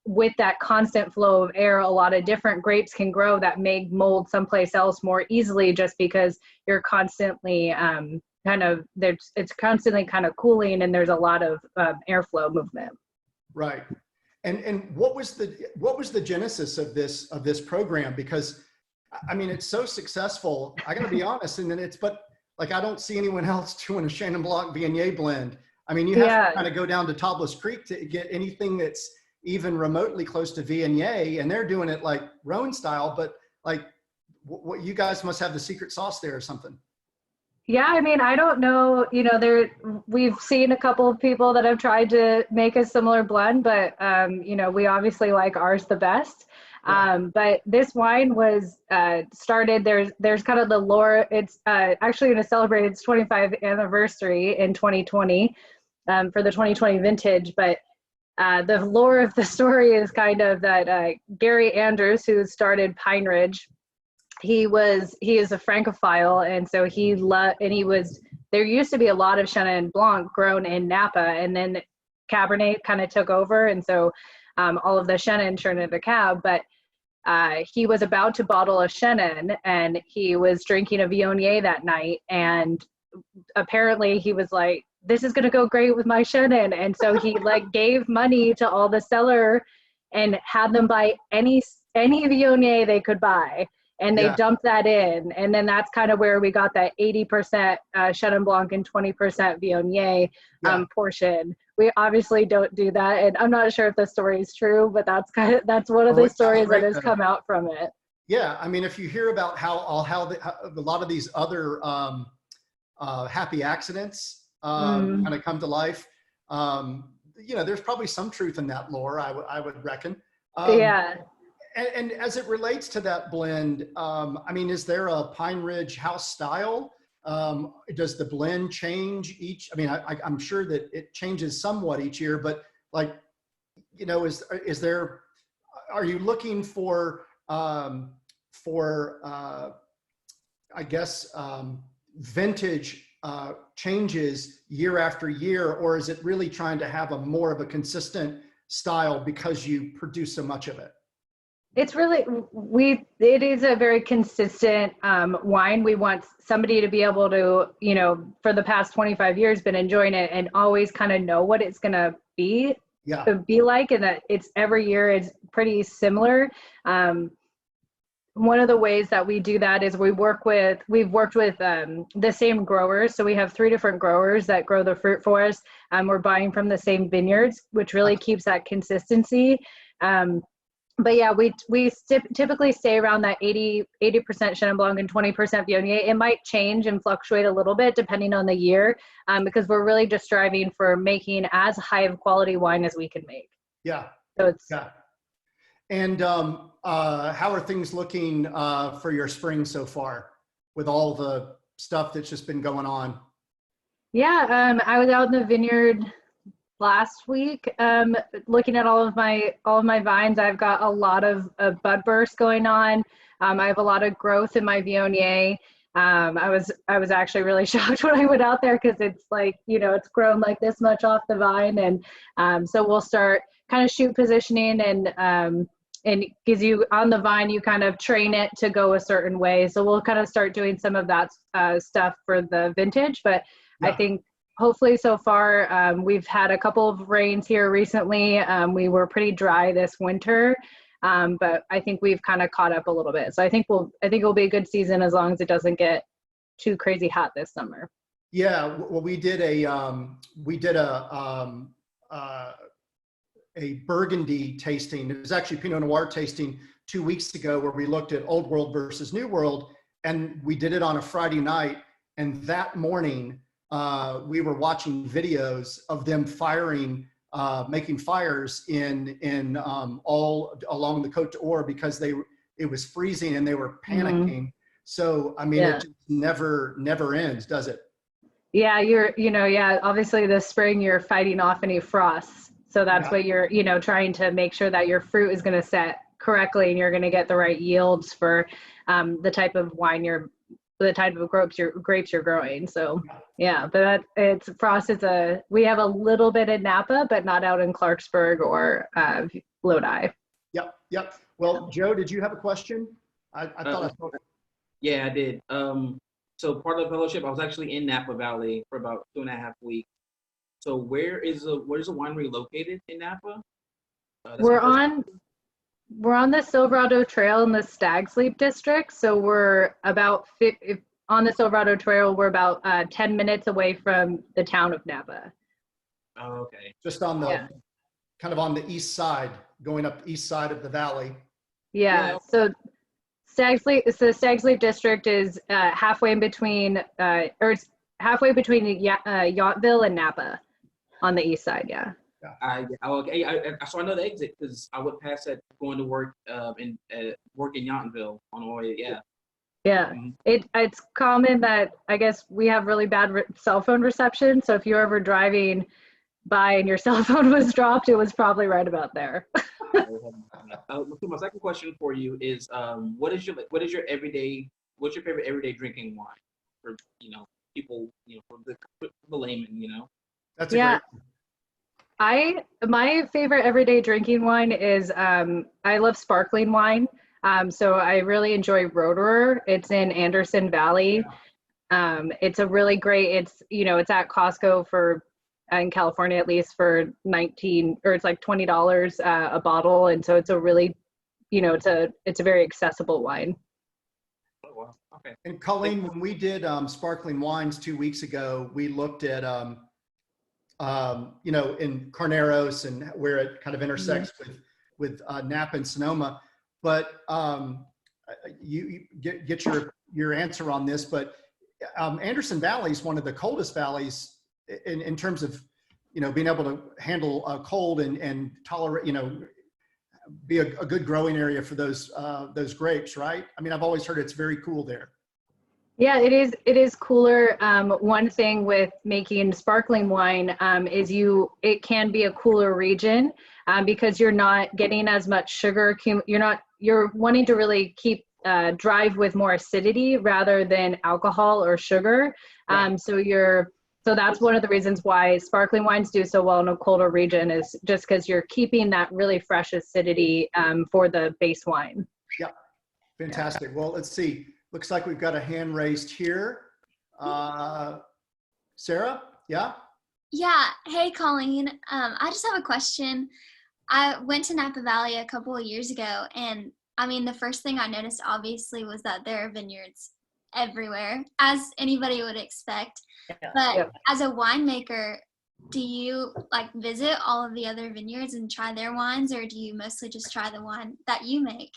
with that constant flow of air, a lot of different grapes can grow that may mold someplace else more easily, just because you're constantly it's constantly kind of cooling and there's a lot of airflow movement. Right. And what was the genesis of this program? Because I mean, it's so successful. I got to be honest, and then I don't see anyone else doing a Chenin Blanc Viognier blend. I mean, you have to kind of go down to Tablas Creek to get anything that's even remotely close to Viognier, and they're doing it like Rhone style. But what you guys must have the secret sauce there or something. Yeah, I mean, I don't know, we've seen a couple of people that have tried to make a similar blend, but, we obviously like ours the best. But this wine was started, there's kind of the lore. It's actually going to celebrate its 25th anniversary in 2020 for the 2020 vintage. But the lore of the story is kind of that Gary Andrews, who started Pine Ridge, he is a Francophile, and so there used to be a lot of Chenin Blanc grown in Napa, and then Cabernet kind of took over, and so all of the Chenin turned into Cab. But he was about to bottle a Chenin, and he was drinking a Viognier that night, and apparently he was like, this is going to go great with my Chenin. And so he like gave money to all the cellar and had them buy any Viognier they could buy. And they dumped that in. And then that's kind of where we got that 80% Chenin Blanc and 20% Viognier portion. We obviously don't do that. And I'm not sure if the story is true, but that's one of the stories that has come out from it. Yeah. I mean, if you hear about how a lot of these other happy accidents kind of come to life, you know, there's probably some truth in that lore, I would reckon. And as it relates to that blend, I mean, is there a Pine Ridge house style? Does the blend change each? I mean, I'm sure that it changes somewhat each year, but like, you know, are you looking for I guess, vintage changes year after year, or is it really trying to have more of a consistent style because you produce so much of it? It's really, it is a very consistent wine. We want somebody to be able to, you know, for the past 25 years been enjoying it and always kind of know what it's going to be like, and that it's every year is pretty similar. One of the ways that we do that is we've worked with the same growers. So we have 3 different growers that grow the fruit for us. We're buying from the same vineyards, which really keeps that consistency. But yeah, we typically stay around that 80% Chenin Blanc and 20% Viognier. It might change and fluctuate a little bit depending on the year, because we're really just striving for making as high of quality wine as we can make. Yeah. So it's And how are things looking for your spring so far with all the stuff that's just been going on? Yeah, I was out in the vineyard last week looking at all of my vines. I've got a lot of bud bursts going on. I have a lot of growth in my Viognier. I was actually really shocked when I went out there, because it's like, you know, it's grown like this much off the vine. And so we'll start kind of shoot positioning, and gives you on the vine, you kind of train it to go a certain way. So we'll kind of start doing some of that stuff for the vintage. But I think hopefully so far, we've had a couple of rains here recently. We were pretty dry this winter, but I think we've kind of caught up a little bit. So I think it'll be a good season as long as it doesn't get too crazy hot this summer. Yeah, well, we did a Burgundy tasting. It was actually Pinot Noir tasting 2 weeks ago, where we looked at Old World versus New World, and we did it on a Friday night. And that morning, we were watching videos of them firing, making fires in all along the Côte d'Or, because it was freezing and they were panicking. So I mean, it just never ends, does it? Yeah, obviously this spring you're fighting off any frosts. So that's what you're, trying to make sure that your fruit is going to set correctly and you're going to get the right yields for the type of wine the type of grapes you're growing. So yeah, but we have a little bit in Napa, but not out in Clarksburg or Lodi. Yep. Well, Joe, did you have a question? I thought I saw it. Yeah, I did. So part of the fellowship, I was actually in Napa Valley for about 2.5 weeks. So where's the winery located in Napa? We're on the Silverado Trail in the Stag's Leap district. So we're about on the Silverado Trail. We're about 10 minutes away from the town of Napa. Oh, okay. Just on the kind of on the east side, going up east side of the valley. Yeah. So Stag's Leap district is halfway in between, or it's halfway between Yountville and Napa on the east side. Yeah. So I know the exit because I would pass that going to work and work in Yountville on the way. Yeah. Yeah. It's common that I guess we have really bad cell phone reception. So if you're ever driving by and your cell phone was dropped, it was probably right about there. My second question for you is, what's your favorite everyday drinking wine for people for the layman That's a great. My favorite everyday drinking wine is I love sparkling wine. So I really enjoy Roederer. It's in Anderson Valley. It's a really great, it's, it's at Costco for, in California at least, for it's like $20 a bottle. And so it's a really, it's a very accessible wine. Oh, wow. Okay. And Colleen, when we did sparkling wines 2 weeks ago, we looked at, in Carneros and where it kind of intersects with Napa and Sonoma. But you get your answer on this, but Anderson Valley is one of the coldest valleys in terms of, being able to handle cold and tolerate, be a good growing area for those grapes, right? I mean, I've always heard it's very cool there. Yeah, it is. It is cooler. One thing with making sparkling wine is it can be a cooler region because you're not getting as much sugar. You're wanting to really drive with more acidity rather than alcohol or sugar. So that's one of the reasons why sparkling wines do so well in a colder region, is just because you're keeping that really fresh acidity for the base wine. Yeah, fantastic. Well, let's see. Looks like we've got a hand raised here. Sarah, yeah? Yeah. Hey, Colleen. I just have a question. I went to Napa Valley a couple of years ago, and I mean, the first thing I noticed obviously was that there are vineyards everywhere, as anybody would expect. But as a winemaker, do you visit all of the other vineyards and try their wines, or do you mostly just try the wine that you make?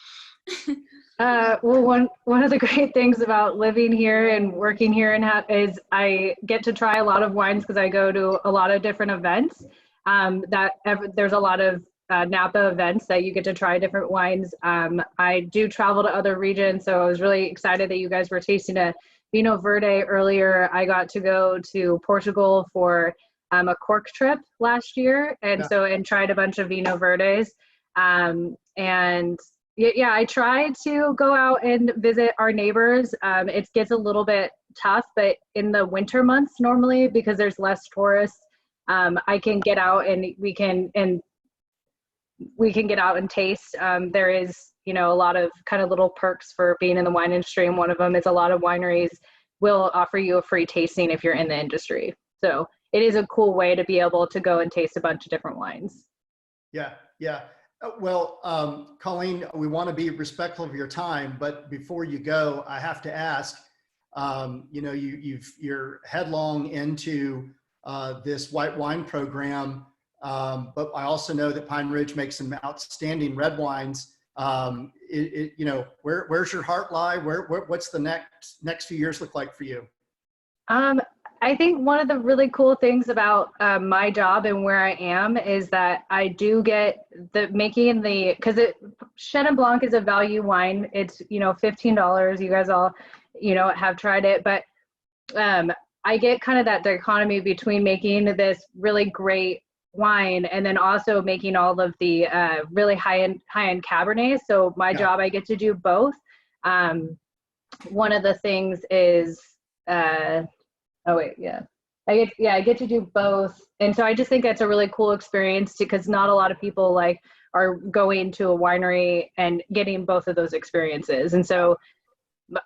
Well, one of the great things about living here and working here is I get to try a lot of wines because I go to a lot of different events. There's a lot of Napa events that you get to try different wines. I do travel to other regions, so I was really excited that you guys were tasting a Vinho Verde earlier. I got to go to Portugal for a cork trip last year, and tried a bunch of Vinho Verdes. I try to go out and visit our neighbors. It gets a little bit tough, but in the winter months normally, because there's less tourists, I can get out and we can get out and taste. There is, a lot of kind of little perks for being in the wine industry, and one of them is a lot of wineries will offer you a free tasting if you're in the industry. So it is a cool way to be able to go and taste a bunch of different wines. Yeah. Well, Colleen, we want to be respectful of your time, but before you go, I have to ask, you're headlong into this white wine program, but I also know that Pine Ridge makes some outstanding red wines. Where's your heart lie? What's the next few years look like for you? I think one of the really cool things about my job and where I am is that I do get because Chenin Blanc is a value wine. It's, $15. You guys all, have tried it, but I get kind of that dichotomy between making this really great wine and then also making all of the really high-end Cabernets. So my job, I get to do both. One of the things is, I get to do both. And so I just think that's a really cool experience because not a lot of people are going to a winery and getting both of those experiences. And so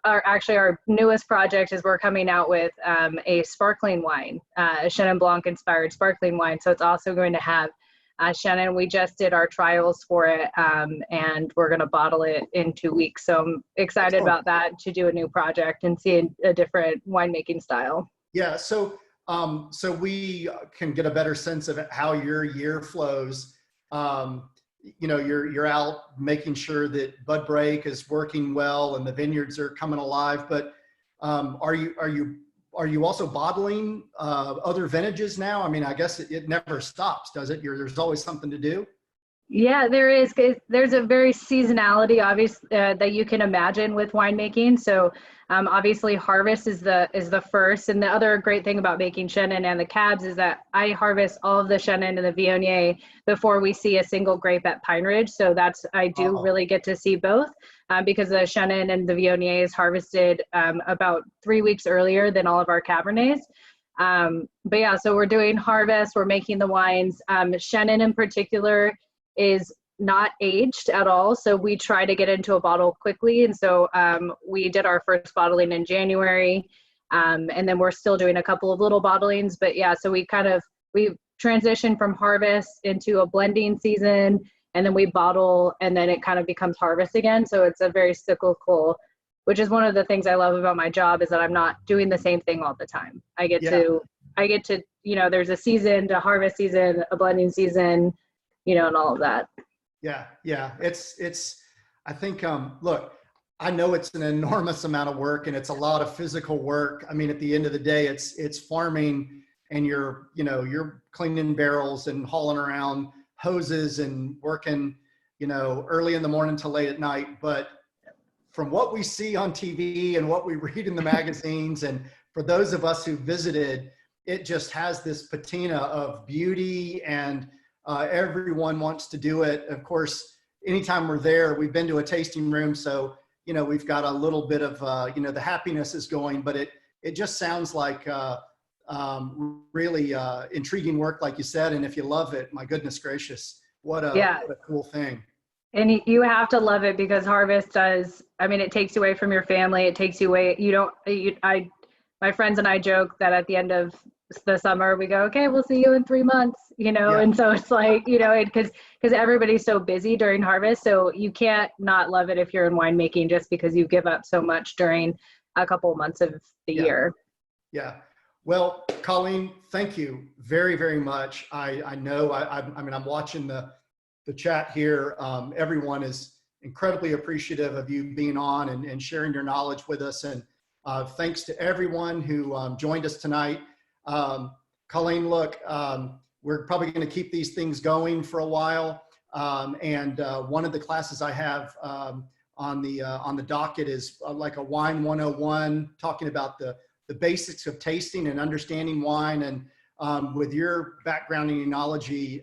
our newest project is we're coming out with a sparkling wine, a Chenin Blanc inspired sparkling wine. So it's also going to have Chenin. We just did our trials for it, and we're going to bottle it in 2 weeks. So I'm excited about that, to do a new project and see a different winemaking style. Yeah. So we can get a better sense of how your year flows. You're out making sure that bud break is working well and the vineyards are coming alive. But are you also bottling other vintages now? I mean, I guess it never stops, does it? There's always something to do. Yeah, there is. There's a very seasonality, obviously, that you can imagine with winemaking. So obviously harvest is the first. And the other great thing about making Chenin and the Cabs is that I harvest all of the Chenin and the Viognier before we see a single grape at Pine Ridge. So I do really get to see both because the Chenin and the Viognier is harvested about 3 weeks earlier than all of our Cabernets. But yeah, so we're doing harvest, we're making the wines. Chenin in particular is not aged at all. So we try to get into a bottle quickly. And so we did our first bottling in January. And then we're still doing a couple of little bottlings. But yeah, so we transitioned from harvest into a blending season, and then we bottle, and then it kind of becomes harvest again. So it's a very cyclical, which is one of the things I love about my job, is that I'm not doing the same thing all the time. I get to, there's a season to harvest season, a blending season, and all of that. Yeah. I think, look, I know it's an enormous amount of work, and it's a lot of physical work. I mean, at the end of the day, it's farming, and you're cleaning barrels and hauling around hoses and working, early in the morning to late at night. But from what we see on TV and what we read in the magazines, and for those of us who visited, it just has this patina of beauty, and everyone wants to do it. Of course, anytime we're there, we've been to a tasting room, so we've got a little bit of the happiness is going, but it just sounds like really intriguing work, like you said. And if you love it, my goodness gracious, what a cool thing. And you have to love it, because harvest does, it takes you away from your family. It takes you away. My friends and I joke that at the end of the summer, we go, okay, we'll see you in 3 months, and so it's like, because everybody's so busy during harvest. So you can't not love it if you're in winemaking, just because you give up so much during a couple of months of the year. Yeah. Well, Colleen, thank you very, very much. I know, I'm watching the chat here. Everyone is incredibly appreciative of you being on and sharing your knowledge with us. And thanks to everyone who joined us tonight. Colleen, look, we're probably going to keep these things going for a while. And one of the classes I have on the docket is like a wine 101, talking about the basics of tasting and understanding wine. And with your background in enology,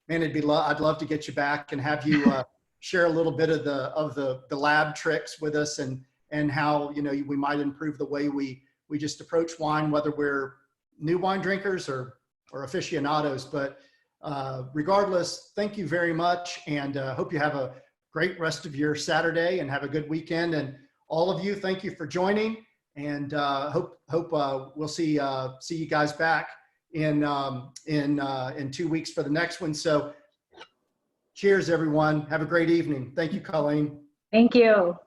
man, I'd love to get you back and have you share a little bit of the lab tricks with us, and how we might improve the way we just approach wine, whether we're new wine drinkers or aficionados. But regardless, thank you very much, and hope you have a great rest of your Saturday and have a good weekend. And all of you, thank you for joining, and hope we'll see you guys back in 2 weeks for the next one. So cheers, everyone. Have a great evening. Thank you, Colleen. Thank you.